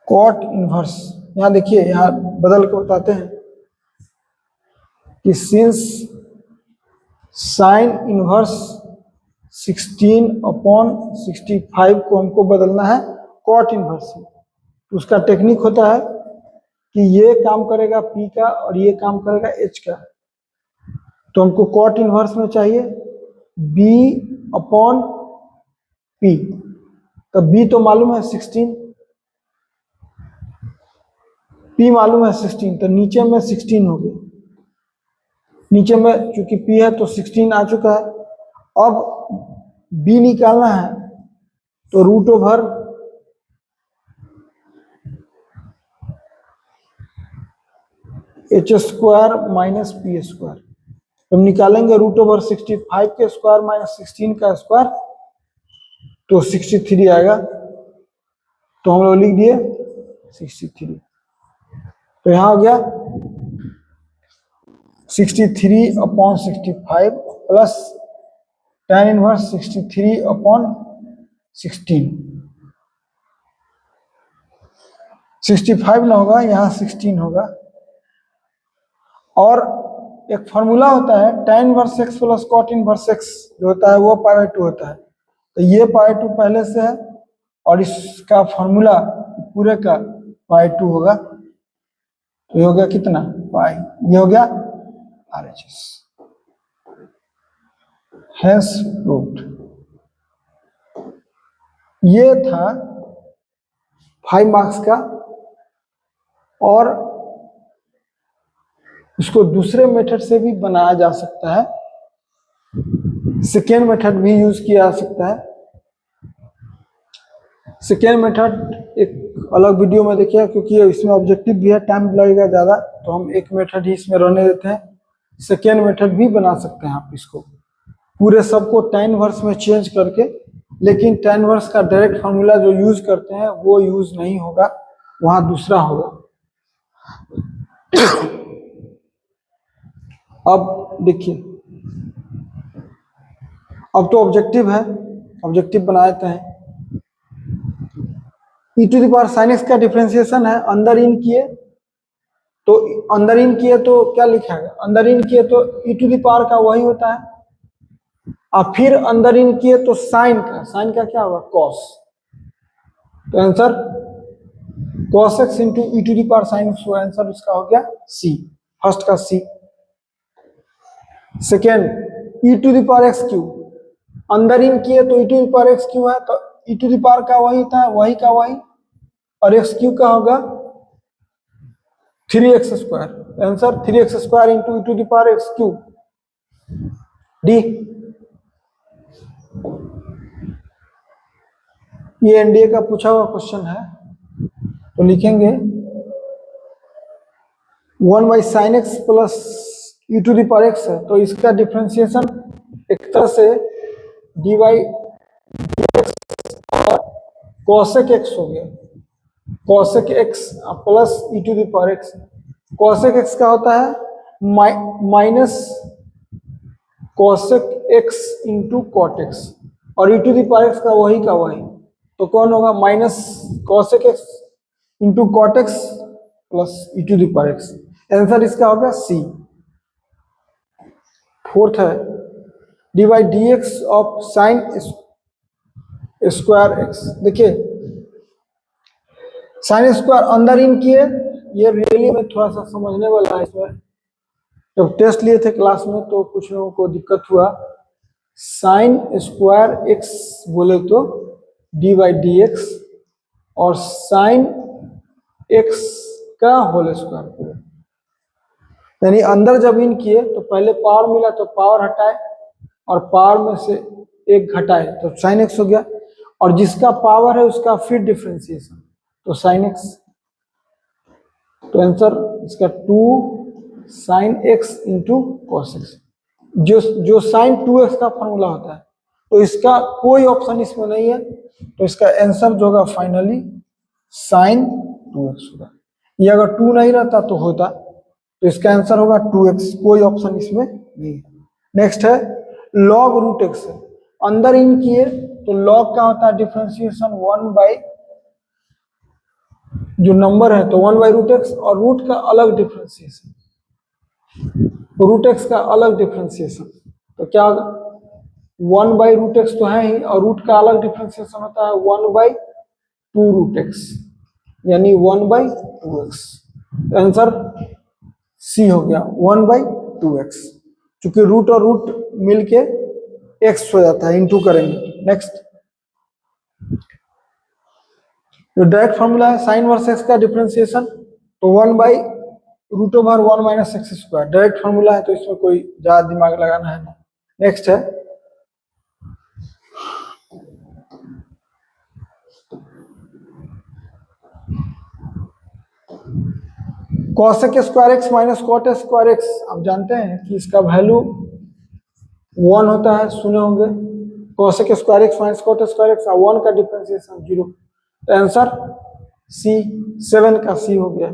Speaker 1: कॉट इनवर्स, यहाँ देखिए, यहाँ बदल के बताते हैं कि सिंस साइन इनवर्स 16/65 को हमको बदलना है कॉट इनवर्स में। तो उसका टेक्निक होता है कि ये काम करेगा P का और ये काम करेगा H का। तो हमको कॉट इनवर्स में चाहिए B/P। तो B तो मालूम है 16, P मालूम है 16, तो नीचे में 16 हो गया। नीचे में चूंकि P है तो 16 आ चुका है। अब B निकालना है तो √/, h² माइनस P²। हम निकालेंगे √/65 के स्क्वायर माइनस 16 का स्क्वायर, तो 63 आएगा। तो हम लोग लिख दिए 63। तो यहाँ हो गया 63/65 प्लस tan इनवर्स 63/16। 65 ना होगा, यहाँ 16 होगा। और एक फार्मूला होता है tan inverse x plus cot inverse x, जो होता है वो π/2 होता है। तो ये π/2 पहले से है और इसका फार्मूला पूरे का π/2 होगा। तो ये हो गया कितना पाई, ये हो गया RHS। Hence proved. ये था 5 मार्क्स का। और इसको दूसरे मेथड से भी बनाया जा सकता है, सेकेंड मेथड भी यूज किया जा सकता है। सेकेंड मेथड एक अलग वीडियो में देखिए, क्योंकि इसमें ऑब्जेक्टिव भी है, टाइम लगेगा ज़्यादा, तो हम एक मेथड ही इसमें रहने देते हैं। सेकेंड मेथड भी बना सकते हैं आप इसको, पूरे सबको tan इनवर्स में चेंज करके। लेकिन tan इनवर्स का डायरेक्ट फार्मूला जो यूज करते हैं वो यूज नहीं होगा, वहां दूसरा होगा। अब देखिए, अब तो ऑब्जेक्टिव है, ऑब्जेक्टिव बनाते हैं। e⁻ sin x का डिफरेंशिएशन है, अंदर इन किए तो क्या लिखा है, अंदर इन किए तो e⁻ का वही होता है, और फिर अंदर इन किए तो साइन का क्या होगा, cos। तो answer cos x into e⁻ sin x, answer उसका हो गया C, फर्स्ट का C। सेकेंड e⁻x³, अंदर इन किए तो e⁻x³ है, तो e⁻ का वही था, वही का वही, और x³ का होगा 3x²। Answer 3x² into e⁻x³ D। ये एनडीए का पूछा हुआ क्वेश्चन है, तो लिखेंगे 1/sin x प्लस e⁻x है, तो इसका डिफरेंशिएशन एक तरह से dy/dx और cosec x हो गया, cosec x plus e⁻x। cosec x का होता है minus cosec x into cot x, और e⁻x का वही का वही, तो कौन होगा, minus cosec x into cot x plus e⁻x। Answer इसका होगा C। फोर्थ है dy/dx of sine square x। देखिए साइन स्क्वायर अंदर इन किए, ये रियली में थोड़ा सा समझने वाला है। इसमें जब टेस्ट लिए थे क्लास में तो कुछ लोगों को दिक्कत हुआ, साइन स्क्वायर x बोले तो dy/dx और साइन x का होल स्क्वायर पूरा, यानी अंदर जब इन किए तो पहले पावर मिला तो पावर हटाए, और पावर में से एक घटाए तो साइन x हो गया, और जिसका पावर है उसका फिर डिफरेंशिएशन तो साइन x। तो आंसर इसका 2 sine x into cos x। जो साइन 2x का फॉर्मूला होता है, तो इसका कोई ऑप्शन इसमें नहीं है, तो इसका आंसर जो होगा फाइनली साइन 2x होगा। ये अगर 2 नहीं रहता तो होता, तो इसका आंसर होगा 2x, कोई ऑप्शन इसमें नहीं है। नेक्स्ट है log √x। अंदर इन किए तो लॉग का होता है डिफरेंशिएशन 1 बाई जो नंबर है तो 1 बाई रूट एक्स, और रूट का अलग डिफरेंशिएशन, रूट एक्स का अलग डिफरेंशिएशन, तो क्या होगा 1 बाई रूट एक्स तो है ही, और रूट का अलग डिफरेंशिएशन होता है 1 बाई 2 रूट एक्स, यानी 1 बाई 2x। आंसर सी हो गया 1 बाई 2x, चूंकि रूट और रूट मिलके x हो जाता है, इंटू करेंगे। नेक्स्ट, जो डायरेक्ट फॉर्मूला है साइन वर्स एक्स का डिफरेंशिएशन, तो 1 by root over 1 minus x square, direct formula है तो इसमें कोई ज्यादा दिमाग लगाना है ना। नेक्स्ट है cosec square x minus cot square x, आप जानते हैं कि इसका वैल्यू 1 होता है, सुने होंगे। Cosec square x minus cot square x, 1 का डिफरेंशिएशन 0, तो आंसर सी, 7 का सी हो गया।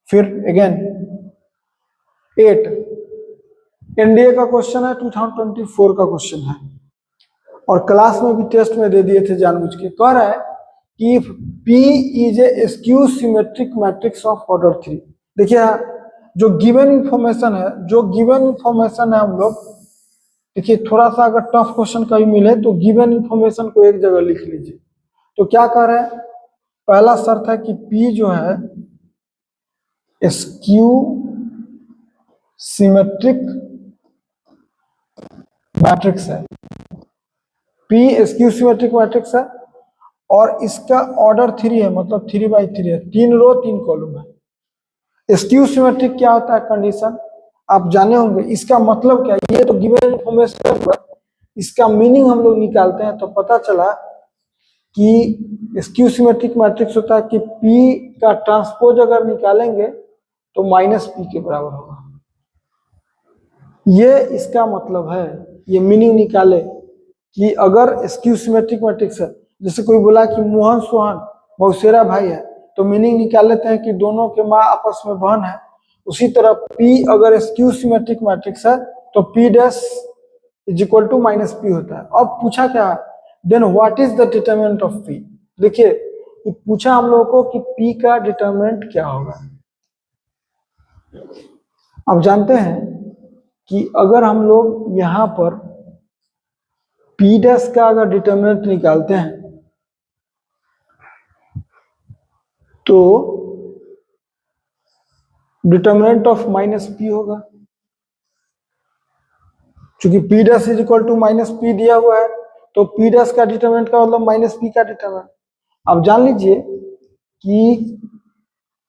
Speaker 1: फिर अगेन 8 एनडीए का क्वेश्चन है, 2024 का क्वेश्चन है, और क्लास में भी टेस्ट में दे दिए थे जानबूझ के। कह रहा है कि if P is A skew symmetric matrix of order 3। देखिए जो गिवन इंफॉर्मेशन है, हम लोग देखिए, थोड़ा सा अगर टफ क्वेश्चन कभी मिले तो गिवन इंफॉर्मेशन को एक जगह लिख लीजिए। तो क्या कर रहे हैं, पहला शर्त है कि P जो है स्क्यू सिमेट्रिक मैट्रिक्स है, P स्क्यू सिमेट्रिक मैट्रिक्स है, और इसका ऑर्डर 3 है, मतलब 3 बाई 3 है, 3 रो 3 कॉलम है। स्क्यू सिमेट्रिक क्या होता है कंडीशन आप जाने होंगे, इसका मतलब क्या, ये तो गिवन इंफॉर्मेशन, इसका मीनिंग हम लोग निकालते हैं तो पता चला कि स्क्यू सिमेट्रिक मैट्रिक्स होता है कि P का ट्रांसपोज अगर निकालेंगे तो माइनस P के बराबर होगा। ये इसका मतलब है, ये मीनिंग निकाले कि अगर स्क्यू सिमेट्रिक मैट्रिक्स है, जैसे कोई बोला कि मोहन सोहन मौसेरा भाई है, तो मीनिंग निकाल लेते हैं कि दोनों के माँ आपस में बहन है। उसी तरह P अगर स्क्यू सिमेट्रिक मैट्रिक्स है तो P dash is equal to minus P होता है। अब पूछा क्या, then what is the determinant of P। देखिए पूछा हम लोगों को कि P का डिटरमिनेंट क्या होगा। अब जानते हैं कि अगर हम लोग यहां पर P डैश का अगर डिटरमिनेंट निकालते हैं तो डिटरमिनेंट ऑफ माइनस P होगा, क्योंकि P dash is equal to minus P दिया हुआ है, तो P डैश का डिटरमिनेंट का मतलब माइनस P का डिटरमिनेंट। अब जान लीजिए कि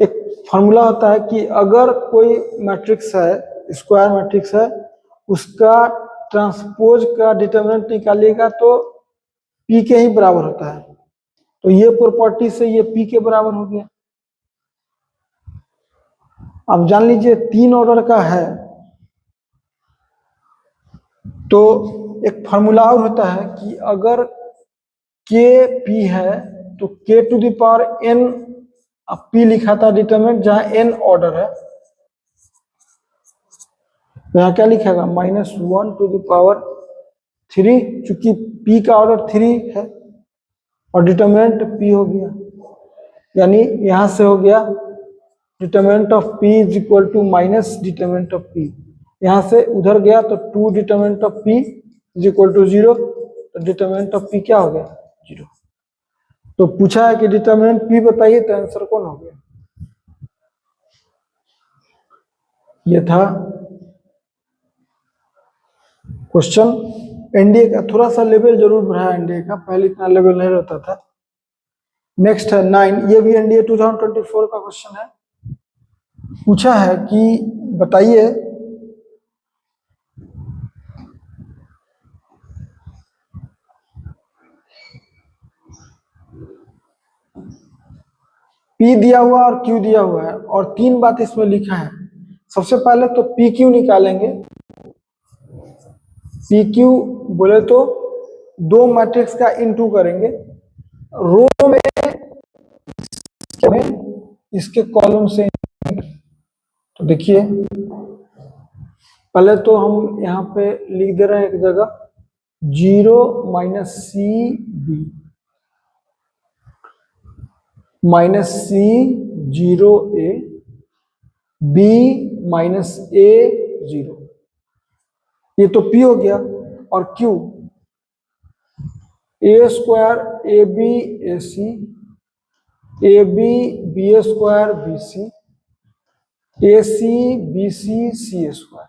Speaker 1: एक फॉर्मूला होता है कि अगर कोई मैट्रिक्स है, स्क्वायर मैट्रिक्स है, उसका ट्रांसपोज का डिटरमिनेंट निकालिएगा तो P के ही बराबर होता है। तो ये प्रॉपर्टी से ये P के बराबर हो गया। अब जान लीजिए 3 ऑर्डर का है तो एक फार्मूला और होता है कि अगर के P है तो k to the power n, अब P लिखा था डिटरमिनेंट जहां n ऑर्डर है, तो यहाँ क्या लिखेगा -1 टू द पावर 3, चूंकि P का ऑर्डर 3 है और डिटरमिनेंट P हो गया, यानी यहां से हो गया determinant of P is equal to minus determinant of P, यहां से उधर गया तो 2 determinant of P is equal to 0, तो डिटरमिनेंट ऑफ P क्या हो गया 0। तो पूछा है कि डिटरमिनेंट P बताइए, तो आंसर कौन हो गया, ये था क्वेश्चन। एनडीए का थोड़ा सा लेवल जरूर बढ़ा है, एनडीए का पहले इतना लेवल नहीं रहता था। नेक्स्ट है 9, ये भी एनडीए 2024 का क्वेश्चन है। पूछा है कि बताइए P दिया हुआ और Q दिया हुआ है, और 3 बात इसमें लिखा है। सबसे पहले तो PQ निकालेंगे। PQ बोले तो 2 मैट्रिक्स का इनटू करेंगे, रो में इसके कॉलम से। तो देखिए पहले तो हम यहाँ पे लिख दे रहे हैं एक जगह 0 minus C B minus C 0 A B minus A 0, ये तो पी हो गया। और Q A square A B A C A B B square B C A C B C C square.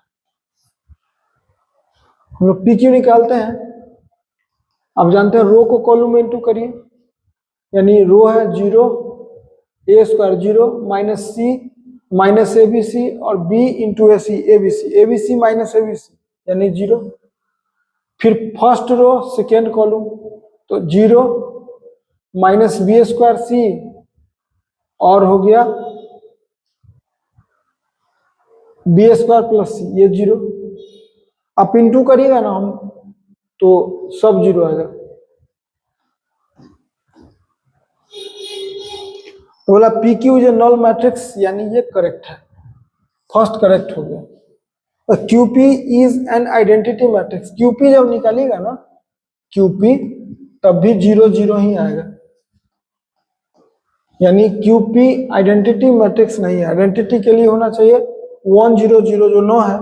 Speaker 1: हम लोग पी क्यू निकालते हैं। अब जानते हैं रो को कॉलम में इंटू करिए, यानी रो है 0 A square 0 minus C minus A B C और B into A B C minus A B C यानी 0। फिर फर्स्ट रो सेकेंड कॉलम तो 0 माइनस बी स्क्वायर सी और हो गया बी स्क्वायर प्लस सी, ये 0। आप इंटू करिएगा ना हम तो सब 0 आएगा। तो बोला P Q is a null matrix, यानी ये करेक्ट है, फर्स्ट करेक्ट हो गया। QP is an identity matrix, QP जब निकालिएगा ना QP तब भी 0 0 ही आएगा, यानी QP आइडेंटिटी मैट्रिक्स नहीं है। आइडेंटिटी के लिए होना चाहिए 1 0 0 जो 9 है,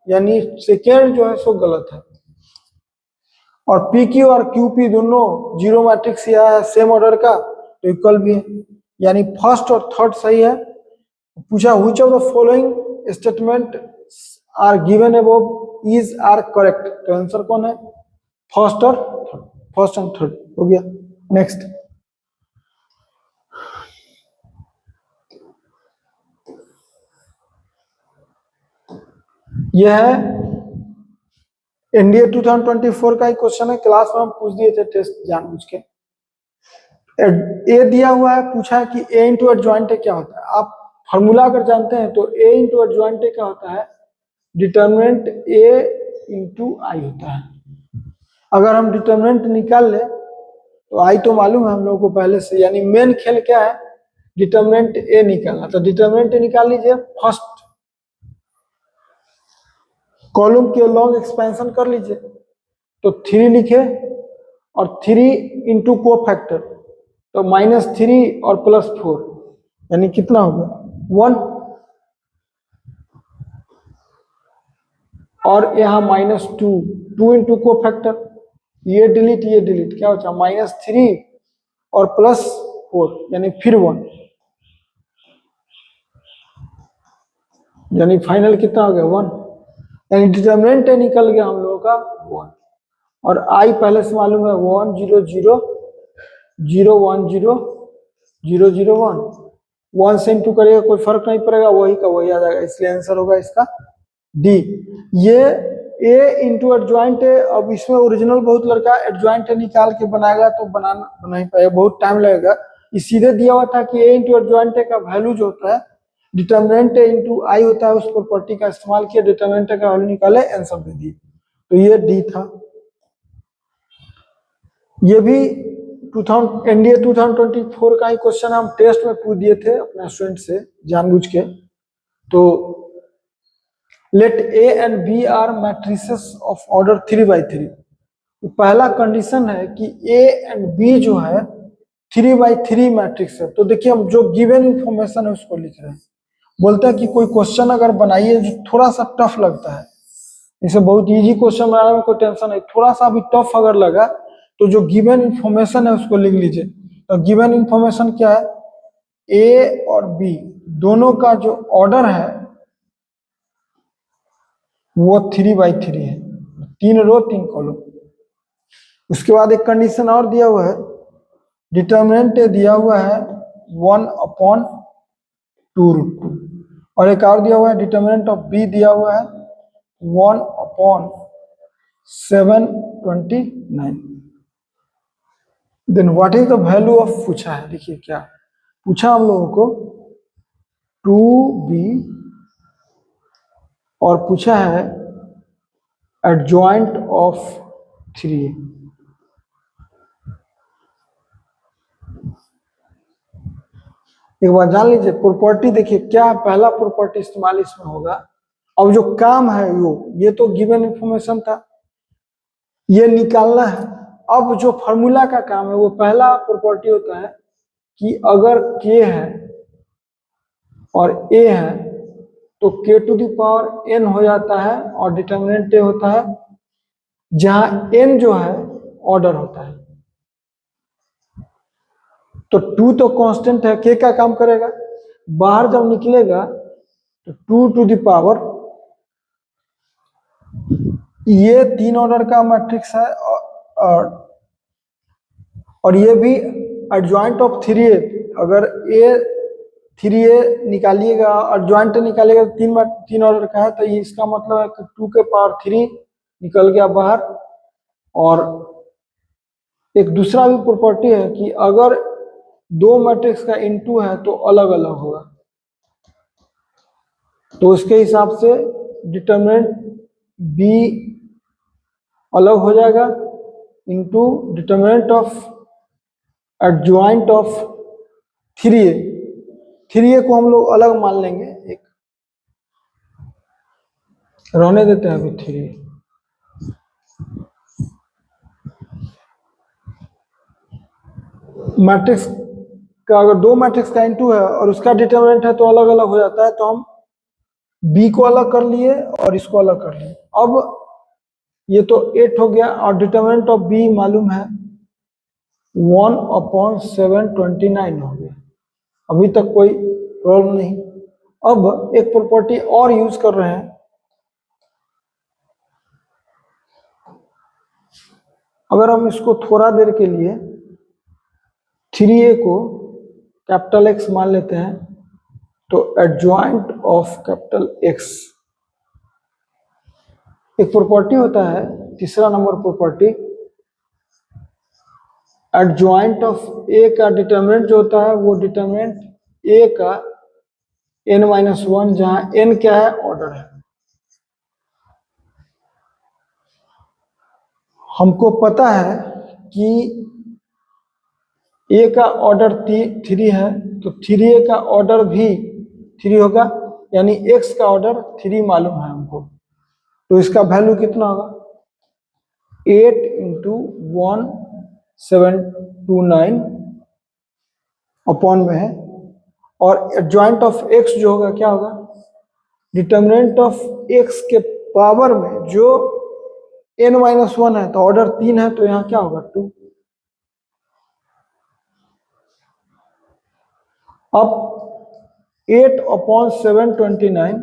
Speaker 1: यानी सेकेंड जो है सो गलत है। और PQ और QP दोनों 0 मैट्रिक्स ही आया है सेम ऑर्डर का, तो इक्वल भी है, यानी फर्स्ट और थर्ड सही है। पूछा which of the following statement are given above is are correct, तो आंसर कौन है? फर्स्ट और थर्ड, फर्स्ट एंड थर्ड हो गया। नेक्स्ट यह है एनडीए 2024 का एक क्वेश्चन है, क्लास में हम पूछ दिए थे टेस्ट जानबूझ के। ए दिया हुआ है, पूछा है कि ए इंटू एडजॉइंट क्या होता है। आप फॉर्मूला अगर जानते हैं तो ए इंटू एडजॉइंट क्या होता है? डिटर्मिनेंट ए इंटू आई होता है। अगर हम डिटर्मिनेंट निकाल ले तो आई तो मालूम है हम लोगों को पहले से, यानी मेन खेल क्या है? डिटर्मिनेंट ए निकालना। तो डिटर्मिनेंट ए निकाल लीजिए, फर्स्ट कॉलम के लॉन्ग एक्सपेंशन कर लीजिए, तो 3 लिखे और 3 इंटू को फैक्टर, तो -3 और +4 यानी कितना हो गया? 1। और यहाँ -2 2 इंटू को फैक्टर, ये डिलीट क्या होता है? -3 और +4 यानी फिर 1, यानी फाइनल कितना हो गया? 1, यानी डिटर्मिनेंट निकल गया हम लोगों का 1। और आई पहले से मालूम है 1 0 0 0 1 0 0 0 1, 1 से इंटू करेगा कोई फर्क नहीं पड़ेगा, वही का वही आ जाएगा, इसलिए आंसर होगा इसका डी। ये ए इंटू एडजॉइंट है। अब इसमें ओरिजिनल बहुत लड़का एडजॉइंट निकाल के बनाएगा तो बना नहीं पाएगा, बहुत टाइम लगेगा। इस सीधे दिया हुआ था कि ए इंटू एडजॉइंट का वैल्यू जो होता है डिटर्मिनेंट इंटू आई होता है, उस प्रॉपर्टी का इस्तेमाल किया, डिटर्मिनेंट का वैल्यू निकाले, आंसर दे दिए। तो ये डी था। ये भी एनडीए 2024 का ही क्वेश्चन हम टेस्ट में पूछ दिए थे अपने स्टूडेंट से जानबूझ के। तो let A and B are matrices of order 3/3। पहला कंडीशन है कि ए एंड बी जो है 3/3 मैट्रिक्स है। तो देखिए हम जो गिवन इंफॉर्मेशन है उसको लिख रहे हैं। बोलते हैं कि कोई क्वेश्चन अगर बनाइए जो थोड़ा सा टफ लगता है, इसे बहुत इजी क्वेश्चन बनाने में कोई टेंशन नहीं, थोड़ा सा भी टफ अगर लगा तो जो गिवन इंफॉर्मेशन है उसको लिख लीजिए। तो गिवन इंफॉर्मेशन क्या है? ए और बी दोनों का जो ऑर्डर है वो 3/3 है, 3 रो 3 कॉलम। उसके बाद एक कंडीशन और दिया हुआ है, डिटर्मिनेंट दिया हुआ है 1/2√2, और एक और दिया हुआ है डिटर्मिनेंट ऑफ बी दिया हुआ है 1/729। Then what is the value of, पूछा है, देखिए क्या पूछा हम लोगों को, 2b, और पूछा है एडजॉइंट ऑफ 3। एक बार जान लीजिए प्रॉपर्टी, देखिए क्या पहला प्रॉपर्टी इस्तेमाल इसमें होगा। अब जो काम है वो, ये तो गिवन इंफॉर्मेशन था, ये निकालना है। अब जो फॉर्मूला का काम है वो पहला प्रॉपर्टी होता है कि अगर k है और a है तो k to the power n हो जाता है और डिटर्मिनेंट a होता है, जहां n जो है ऑर्डर होता है। तो 2 तो कांस्टेंट है, k का काम करेगा, बाहर जब निकलेगा तो 2 टू द पावर, ये 3 ऑर्डर का मैट्रिक्स है और ये भी एडजॉइंट ऑफ 3a। अगर a 3a निकालिएगा और ज्वाइंट निकालिएगा तो तीन ऑर्डर का है, तो इसका मतलब है कि 2 के पावर 3 निकल गया बाहर। और एक दूसरा भी प्रॉपर्टी है कि अगर दो मैट्रिक्स का इनटू है तो अलग अलग होगा, तो उसके हिसाब से डिटर्मिनेंट बी अलग हो जाएगा into determinant of adjoint of 3a। 3a को हम लोग अलग मान लेंगे, एक रहने देते हैं अभी 3a। मैट्रिक्स का अगर दो मैट्रिक्स का इनटू है और उसका डिटर्मिनेंट है तो अलग अलग हो जाता है, तो हम बी को अलग कर लिए और इसको अलग कर लिए। अब ये तो 8 हो गया और डिटर्मिनेंट ऑफ बी मालूम है 1/729 हो गया। अभी तक कोई प्रॉब्लम नहीं। अब एक प्रॉपर्टी और यूज कर रहे हैं। अगर हम इसको थोड़ा देर के लिए 3a को कैपिटल X मान लेते हैं, तो एडजॉइंट ऑफ कैपिटल X एक प्रॉपर्टी होता है, तीसरा number property, adjoint of a का डिटर्मिनेंट जो होता है वो डिटर्मिनेंट a का n-1, जहां n क्या है, ऑर्डर है। हमको पता है कि a का ऑर्डर 3 है, तो 3a का ऑर्डर भी 3 होगा, यानी x का ऑर्डर 3 मालूम है हमको। तो इसका वैल्यू कितना होगा, 8 इंटू 1729 अपॉन में है, और एडजॉइंट ऑफ x जो होगा क्या होगा, डिटर्मिनेंट ऑफ x के पावर में जो n-1 है, तो ऑर्डर 3 है, तो यहाँ क्या होगा 2। अब 8/729,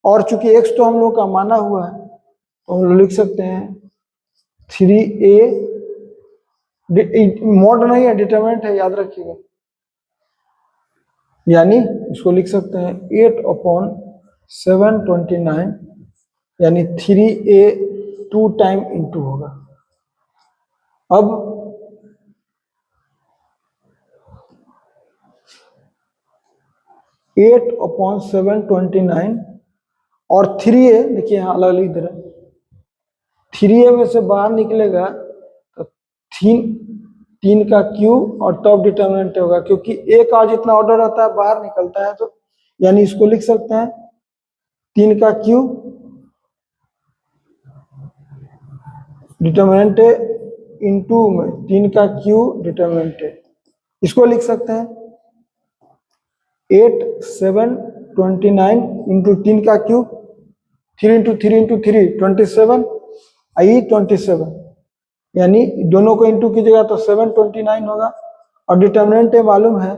Speaker 1: और चूंकि x तो हम लोग का माना हुआ है तो हम लोग लिख सकते हैं 3a, मॉड नहीं है, डिटरमिनेंट है, याद रखिएगा। यानी इसको लिख सकते हैं 8/729, यानी 3a 2 टाइम इंटू होगा। अब 8/729 और 3a, देखिए यहाँ अलग लिख दे रहे हैं, 3a में से बाहर निकलेगा तो 3 का क्यूब और टॉप डिटर्मिनेंट होगा, क्योंकि a का जितना ऑर्डर रहता है बाहर निकलता है, तो यानी इसको लिख सकते हैं 3 का क्यूब डिटर्मिनेंट इंटू में 3 का क्यूब डिटर्मिनेंट, इसको लिख सकते हैं 8/729 इंटू 3 का क्यूब, 3 इंटू 3 इंटू 3 27, आई 27, यानी दोनों को इंटू कीजिएगा तो 729 होगा। और डिटर्मिनेंट मालूम है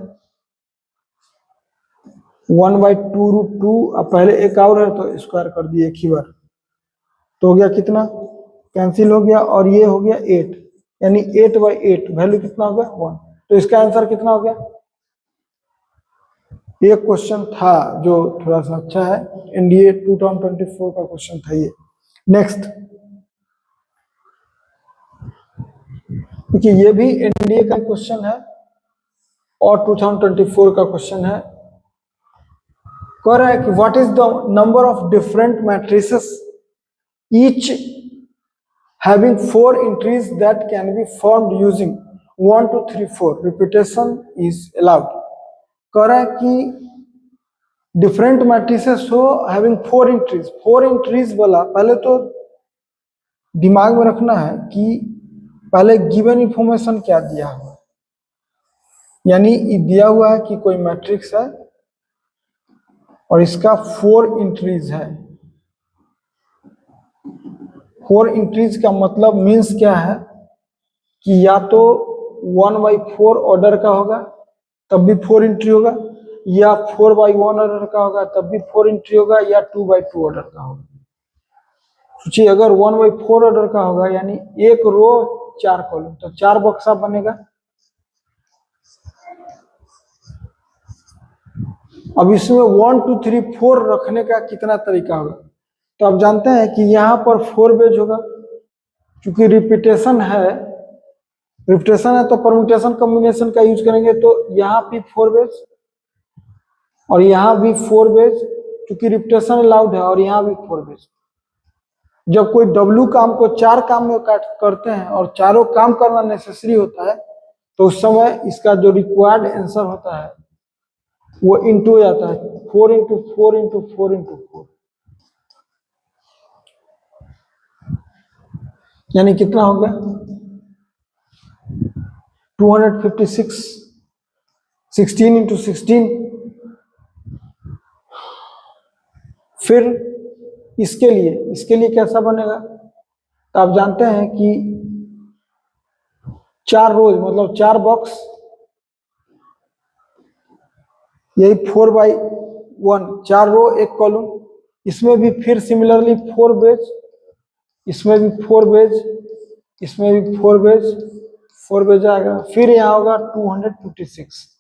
Speaker 1: 1/2√2, अब पहले एक और है तो स्क्वायर कर दिए एक ही बार, तो हो गया कितना, कैंसिल हो गया, और ये हो गया 8, यानी 8/8 वैल्यू कितना हो गया 1। तो इसका आंसर कितना हो गया। एक क्वेश्चन था जो थोड़ा सा अच्छा है, एनडीए 2024 का क्वेश्चन था ये। नेक्स्ट देखिए, ये भी एनडीए का क्वेश्चन है और 2024 का क्वेश्चन है। कह रहा है कि what is the number of different matrices each having 4 entries that can be formed using 1 2 3 4 repetition is allowed। कह रहा है कि डिफरेंट मैट्रिसेस हो हैविंग 4 एंट्रीज, 4 एंट्रीज वाला, पहले तो दिमाग में रखना है कि पहले गिवन इंफॉर्मेशन क्या दिया हुआ है, यानी दिया हुआ है कि कोई मैट्रिक्स है और इसका 4 एंट्रीज है। 4 एंट्रीज का मतलब मीन्स क्या है कि या तो 1/4 ऑर्डर का होगा तब भी 4 एंट्री होगा, या 4/1 ऑर्डर का होगा तब भी 4 एंट्री होगा, या 2/2 ऑर्डर का होगा। सोचिए अगर 1/4 ऑर्डर का होगा यानी एक रो 4 कॉलम, तो 4 बक्सा बनेगा। अब इसमें 1 2 3 4 रखने का कितना तरीका होगा, तो आप जानते हैं कि यहाँ पर 4 बेज होगा, क्योंकि रिपीटेशन है तो परम्यूटेशन कॉम्बिनेशन का यूज करेंगे, तो यहाँ भी 4 बेज और यहाँ भी 4 बेज, क्योंकि रिपीटेशन अलाउड है, और यहाँ भी 4 बेज। जब कोई W काम को 4 काम में करते हैं और चारों काम करना नेसेसरी होता है, तो उस समय इसका जो रिक्वायर्ड आंसर होता है वो इंटू हो जाता है, 4 इंटू 4 इंटू 4 इंटू 4, यानी कितना हो गया 256, 16 इंटू 16। फिर इसके लिए कैसा बनेगा, तो आप जानते हैं कि 4 रोज मतलब 4 बॉक्स, यही 4/1, 4 रो 1 कॉलम, इसमें भी फिर सिमिलरली 4 बेज, इसमें भी 4 बेज, इसमें भी 4 बेज, 4 बेज आएगा। फिर यहाँ होगा 256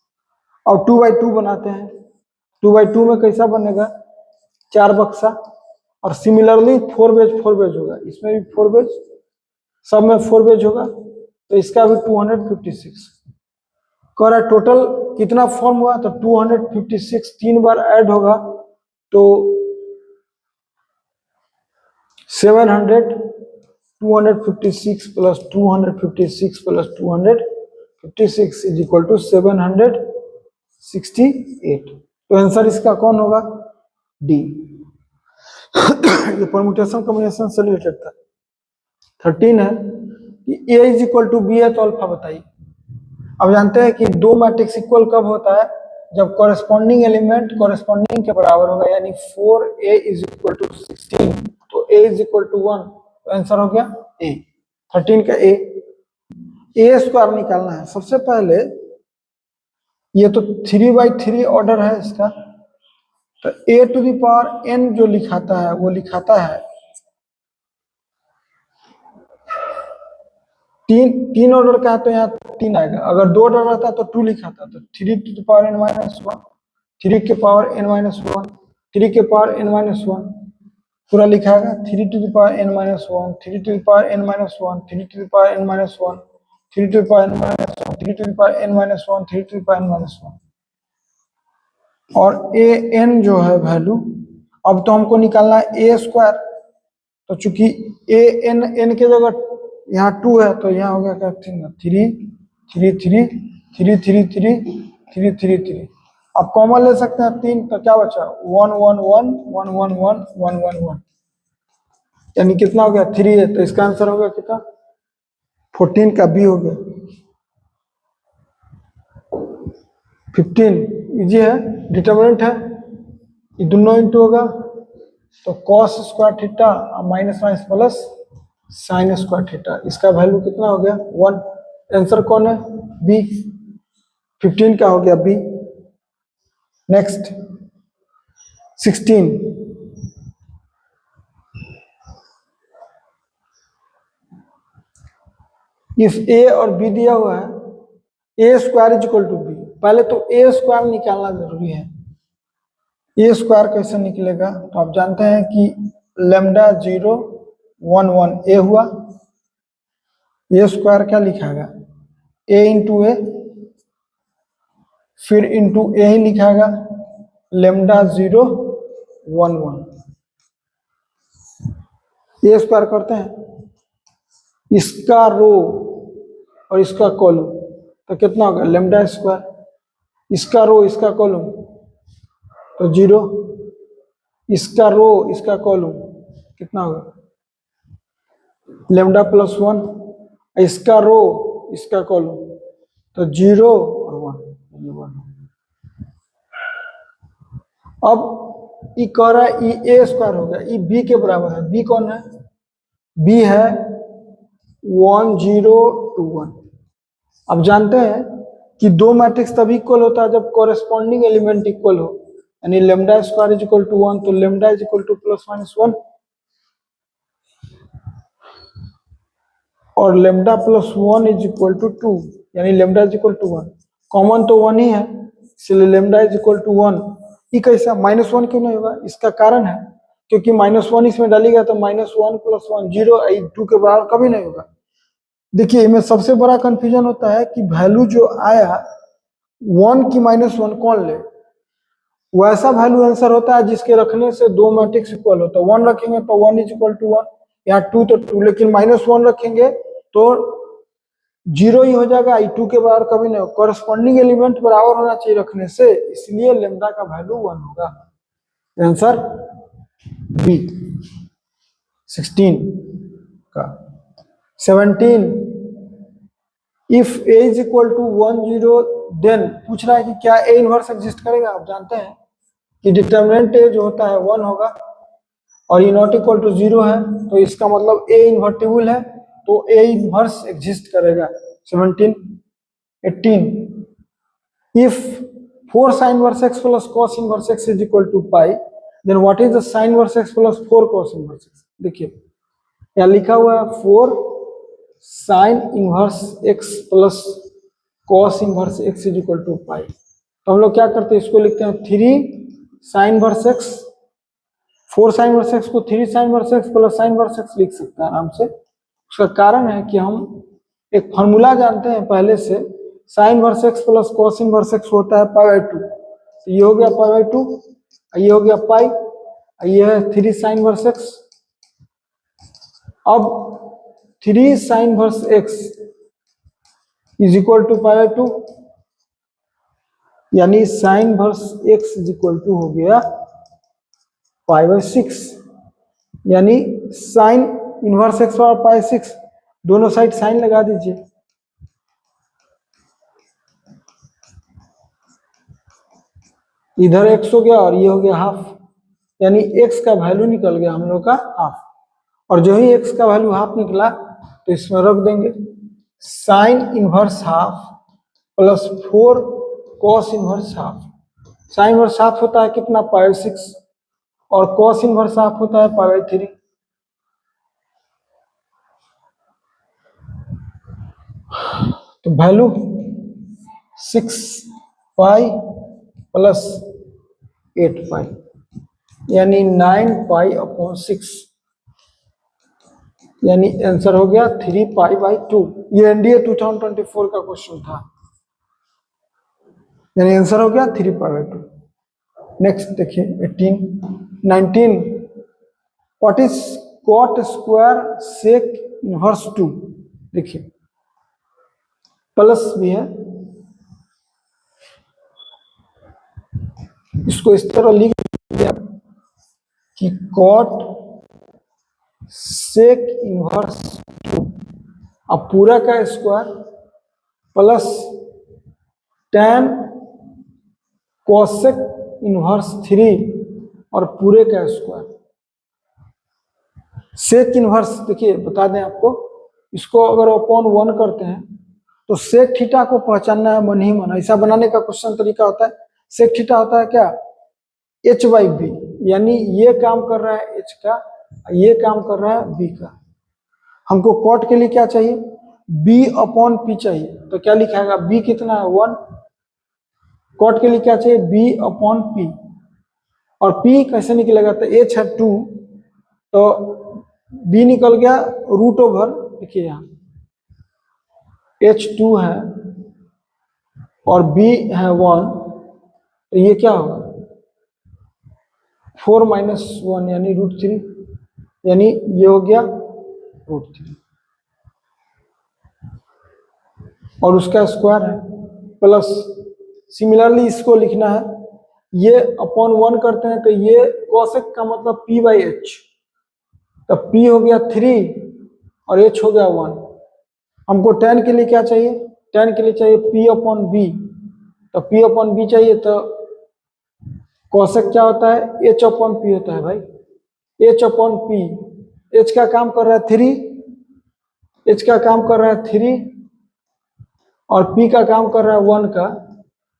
Speaker 1: और 2/2 बनाते हैं, 2/2 में कैसा बनेगा 4 बक्सा, और सिमिलरली 4 बेज होगा, इसमें भी 4 बेज, सब में 4 बेज होगा, तो इसका भी 256। कह रहा टोटल कितना फॉर्म हुआ, तो 256 3 बार ऐड होगा तो 700, 256 plus 256 plus 256 is equal to 768। तो आंसर इसका कौन होगा, डी। ये परम्यूटेशन कॉम्बिनेशन से रिलेटेड था। 13 है कि ए इज इक्वल टू बी है, तो अल्फा बताइए। अब जानते हैं कि दो मैट्रिक्स इक्वल कब होता है, जब कॉरेस्पॉन्डिंग एलिमेंट कॉरेस्पॉन्डिंग के बराबर होगा, यानी 4a इज इक्वल टू 16, तो a इज इक्वल टू 1, तो आंसर हो गया a। 13 का a स्क्वायर निकालना है। सबसे पहले ये तो 3/3 ऑर्डर है इसका, तो a to the power n जो लिखाता है वो लिखाता है तीन ऑर्डर का है, तो यहाँ 3 आएगा। अगर 2 ऑर्डर रहता तो 2 लिखाता, तो 3 to the power n minus 1, 3 के पावर n माइनस 1, 3 के पावर n माइनस 1 पूरा लिखाएगा, 3 to the power n minus 1, 3 to the power n minus 1, 3 to the power n minus 1, 3 to the power n minus 1, 3 to the power n minus 1, 3 to the power n minus 1। और a n जो है value, अब तो हमको निकालना है a square, तो चूंकि a n के जगह यहाँ 2 है, तो यहाँ हो गया क्या 3 3 3 3 3 3 3 3 3 3। आप कॉमन ले सकते हैं 3, तो क्या बचा 1 1 1 1 1 1 1 1 1, यानी कितना हो गया 3 है, तो इसका आंसर हो गया कितना 14 का बी हो गया। 15 इजी है, डिटर्मिनेंट है, ये दोनों इंटू होगा, तो cos square theta minus minus plus sine square theta, इसका वैल्यू कितना हो गया 1। आंसर कौन है बी, 15 का हो गया बी। नेक्स्ट 16, इफ ए और बी दिया हुआ है, A square is equal to B, पहले तो ए स्क्वायर निकालना जरूरी है। ए स्क्वायर कैसे निकलेगा, तो आप जानते हैं कि लैम्डा 0 1 1 ए हुआ, ए स्क्वायर क्या लिखाएगा ए इंटू ए, फिर इंटू ए ही लिखाएगा लैम्डा 0 1 1। ए स्क्वायर करते हैं, इसका रो और इसका कॉलम, तो कितना होगा लैम्डा स्क्वायर, इसका रो इसका कॉलम तो 0, इसका रो इसका कॉलम कितना होगा लेमडा प्लस 1, इसका रो इसका कॉलम, तो 0 और 1। अब ई कह रहा है ई ए स्क्वायर हो गया, ई बी के बराबर है। बी कौन है? बी है 1 0 2 1। अब जानते हैं कि दो मैट्रिक्स तभी इक्वल होता है जब कॉरेस्पॉन्डिंग एलिमेंट इक्वल हो, यानी lambda square is equal to 1, तो lambda is equal to plus minus 1 और lambda plus 1 is equal to 2, यानी lambda is equal to 1। Common तो 1 ही है, इसलिए लेमडा इज इक्वल टू 1। ये कैसा माइनस 1 क्यों नहीं होगा? इसका कारण है क्योंकि माइनस 1 इसमें डालेगा तो माइनस 1 प्लस 1 0, 2 के बराबर कभी नहीं होगा। देखिए इनमें सबसे बड़ा कंफ्यूजन होता है कि वैल्यू जो आया 1 की माइनस 1 कौन ले, वैसा वैल्यू आंसर होता है जिसके रखने से दो मैट्रिक्स इक्वल होता है। 1 रखेंगे तो 1 इज इक्वल टू 1, यहाँ 2 तो 2, लेकिन माइनस 1 रखेंगे तो 0 ही हो जाएगा, 2 के बराबर कभी नहीं हो। कॉरेस्पॉन्डिंग एलिमेंट बराबर होना चाहिए रखने से, इसलिए लेमडा का वैल्यू 1 होगा। आंसर बी 16 का। 17 if a is equal to 1 0 then पूछ रहा है कि क्या a इनवर्स एग्जिस्ट करेगा। आप जानते हैं कि डिटर्मिनेंट a जो होता है 1 होगा और ये नॉट इक्वल टू 0 है, तो इसका मतलब a इन्वर्टिबल है, तो a इनवर्स एग्जिस्ट करेगा। 17 18 if 4 sin inverse x plus cos inverse x is equal to pi, then what is the sin inverse x plus 4 cos inverse x? देखिए यहाँ लिखा हुआ है 4 sin inverse x plus cos inverse x is equal to pi। तो हम लोग क्या करते हैं, इसको लिखते हैं 3 sin inverse x, 4 sin inverse x को 3 sin inverse x plus sin inverse x लिख सकते हैं आराम से। उसका कारण है कि हम एक फॉर्मूला जानते हैं पहले से, sin inverse x plus cos inverse x होता है पाई बाई 2, तो ये हो गया पाई बाई 2, ये हो गया पाई, ये है 3 sin inverse x। अब 3 sin inverse x is equal to pi by 2, यानी sin inverse x is equal to हो गया पाई बाई 6, यानी sin इनवर्स x और पाई 6 दोनों साइड साइन लगा दीजिए। इधर x हो गया और ये हो गया हाफ, यानी x का वैल्यू निकल गया हम लोग का हाफ, और जो ही x का वैल्यू हाफ निकला तो इसमें रख देंगे sign inverse half plus 4 cos inverse half. Sign inverse half होता है कितना, पाई 6, और कॉस इनवर्स हाफ होता है पाई 3। तो वैल्यू 6 पाई प्लस 8 पाई, यानी 9 पाई अपॉन 6, यानी आंसर हो गया 3 पाई बाई 2। ये एनडीए 2024 का क्वेश्चन था, यानी आंसर हो गया 3 पाई बाई 2। नेक्स्ट देखिए 18 19 what is cot square sec inverse 2। देखिए प्लस भी है, इसको इस तरह लिख दिया कि कॉट सेक इनवर्स 2, अब पूरा का square plus tan cosec inverse 3 और पूरे का स्क्वायर। सेक इनवर्स देखिए बता दें आपको, इसको अगर अपॉन 1 करते हैं तो सेक थीटा को पहचानना है मन ही मन। ऐसा बनाने का क्वेश्चन तरीका होता है, सेक थीटा होता है क्या, h बाई बी, यानी ये काम कर रहा है h का, ये काम कर रहा है b का। हमको कॉट के लिए क्या चाहिए, b अपॉन p चाहिए, तो क्या लिखाएगा, b कितना है 1, कॉट के लिए क्या चाहिए b अपॉन p, और p कैसे निकलेगा, तो h है 2, तो b निकल गया रूट ओवर, देखिए यहाँ h 2 है और b है 1, तो ये क्या होगा 4 माइनस 1 यानी रूट 3, यानी ये हो गया रूट 3 और उसका स्क्वायर है प्लस। सिमिलरली इसको लिखना है, ये अपॉन 1 करते हैं तो ये कोसेक का मतलब p बाई एच, तो p हो गया 3 और एच हो गया 1। हमको tan के लिए क्या चाहिए, tan के लिए चाहिए p अपॉन बी, तो p अपॉन बी चाहिए, तो कॉसेक क्या होता है, h अपॉन पी होता है भाई, h अपॉन पी। h का काम कर रहा है 3, h का काम कर रहा है 3 और p का काम कर रहा है 1 का,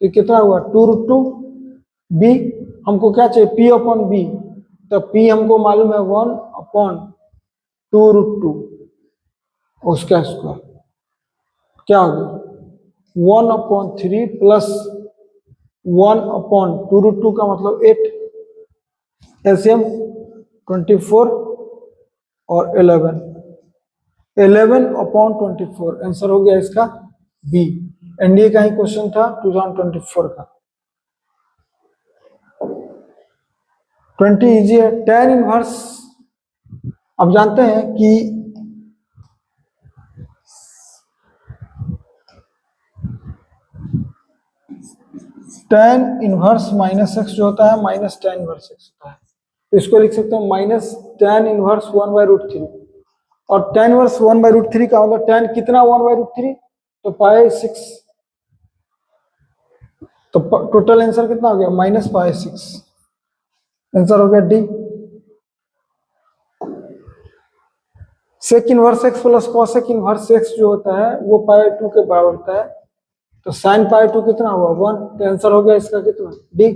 Speaker 1: तो कितना हुआ 2√2। b हमको क्या चाहिए, p अपॉन बी, तो p हमको मालूम है 1 अपॉन 2√2 उसका स्क्वायर, क्या हो गया 1 अपॉन 3 प्लस 1 अपॉन 2√2 का मतलब 8, एलसीएम 24 और 11 अपॉन 24, आंसर हो गया इसका बी। एनडीए का ही क्वेश्चन था 2024 का। 20 इजी है। tan इनवर्स, अब जानते हैं कि tan इनवर्स माइनस एक्स जो होता है माइनस tan इनवर्स एक्स होता है, तो इसको लिख सकते हैं माइनस tan इनवर्स 1/√3, और tan इनवर्स 1/√3 का मतलब tan कितना 1/√3, तो π6, तो टोटल आंसर कितना हो गया माइनस π6, आंसर हो गया D. Sec inverse x plus cosec inverse x जो होता है वो π2 के बराबर होता है, तो sin π2 कितना हुआ 1, तो आंसर हो गया इसका कितना डी।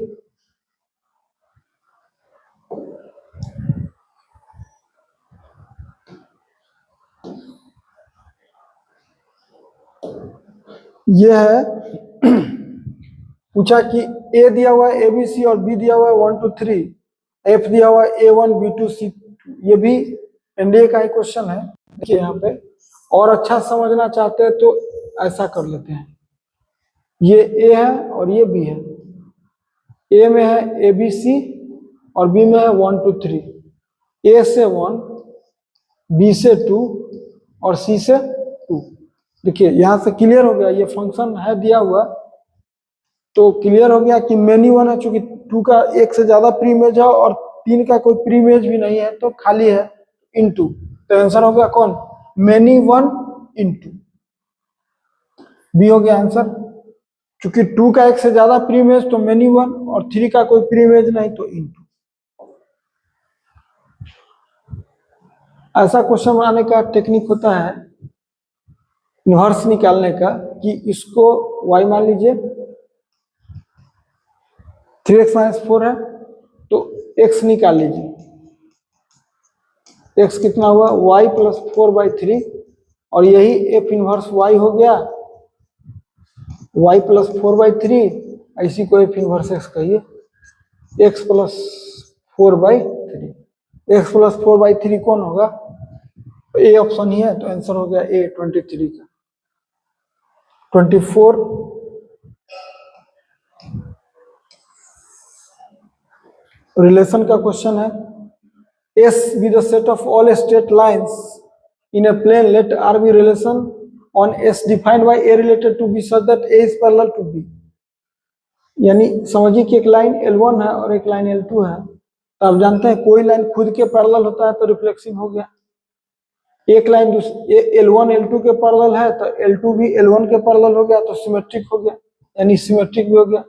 Speaker 1: यह है पूछा कि ए दिया हुआ है ABC और बी दिया हुआ है 1 2 3, एफ दिया हुआ है A1 B2 C2, ये भी एनडीए का ही क्वेश्चन है। देखिए यहाँ पे, और अच्छा समझना चाहते हैं तो ऐसा कर लेते हैं, ये ए है और ये बी है, ए में है ABC और बी में है 1 2 3, ए से 1, बी से 2 और सी से 2। देखिए यहां से क्लियर हो गया, ये फंक्शन है दिया हुआ, तो क्लियर हो गया कि मेनी वन है, चूंकि 2 का एक से ज्यादा प्री इमेज है और 3 का कोई प्री इमेज भी नहीं है तो खाली है इनटू, तो आंसर हो गया कौन मेनी वन इनटू, बी हो गया आंसर। चूंकि 2 का एक से ज्यादा प्री इमेज तो मेनी वन, और 3 का कोई प्री इमेज नहीं तो इनटू। ऐसा क्वेश्चन बनाने का टेक्निक होता है इनवर्स निकालने का, कि इसको y मान लीजिए 3x - 4 है, तो x निकाल लीजिए, x कितना हुआ y + 4/3, और यही f इनवर्स y हो गया, y + 4/3, इसी को f इनवर्स x कहिए, x + 4/3, x + 4/3 कौन होगा, ए ऑप्शन ही है, तो आंसर हो गया ए 23 का। 24 रिलेशन का क्वेश्चन है, S be the set of all straight lines in a plane, let R be relation on S defined by A related to B such that A is parallel to B। यानी समझिए कि एक line L1 है और एक line L2 है, तो आप जानते हैं कोई लाइन खुद के पैरेलल होता है तो रिफ्लेक्सिव हो गया, एक लाइन L1 L2 के पैरेलल है तो L2 भी L1 के पैरेलल हो गया तो सिमेट्रिक हो गया, यानी सिमेट्रिक भी हो गया,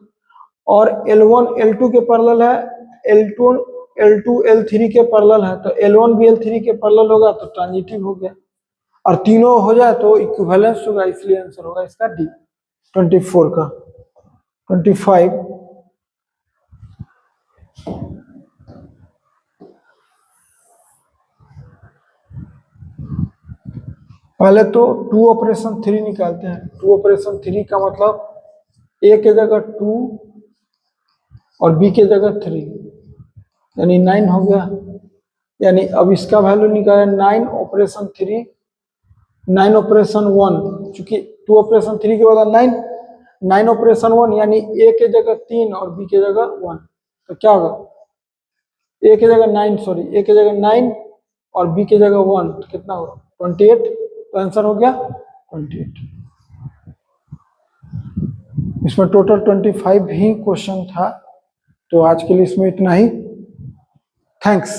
Speaker 1: और L1 L2 के पैरेलल है, L2 L3 के पैरेलल है तो L1 भी L3 के पैरेलल होगा तो ट्रांजिटिव हो गया, और तीनों हो जाए तो इक्विवेलेंस होगा, इसलिए आंसर होगा इसका डी 24 का। 25 पहले तो 2 ऑपरेशन 3 निकालते हैं। 2 ऑपरेशन 3 का मतलब ए के जगह 2 और बी के जगह 3, यानी 9 हो गया, यानी अब इसका वैल्यू निकाले 9 ऑपरेशन 3, 9 ऑपरेशन 1, चूंकि 2 ऑपरेशन 3 के बाद 9 ऑपरेशन 1, यानी ए के जगह 3 और बी के जगह 1, तो क्या होगा ए के जगह 9, सॉरी ए के जगह 9 और बी के जगह 1, तो कितना होगा 28, तो आंसर हो गया 28। इसमें टोटल 25 ही क्वेश्चन था, तो आज के लिए इसमें इतना ही। थैंक्स।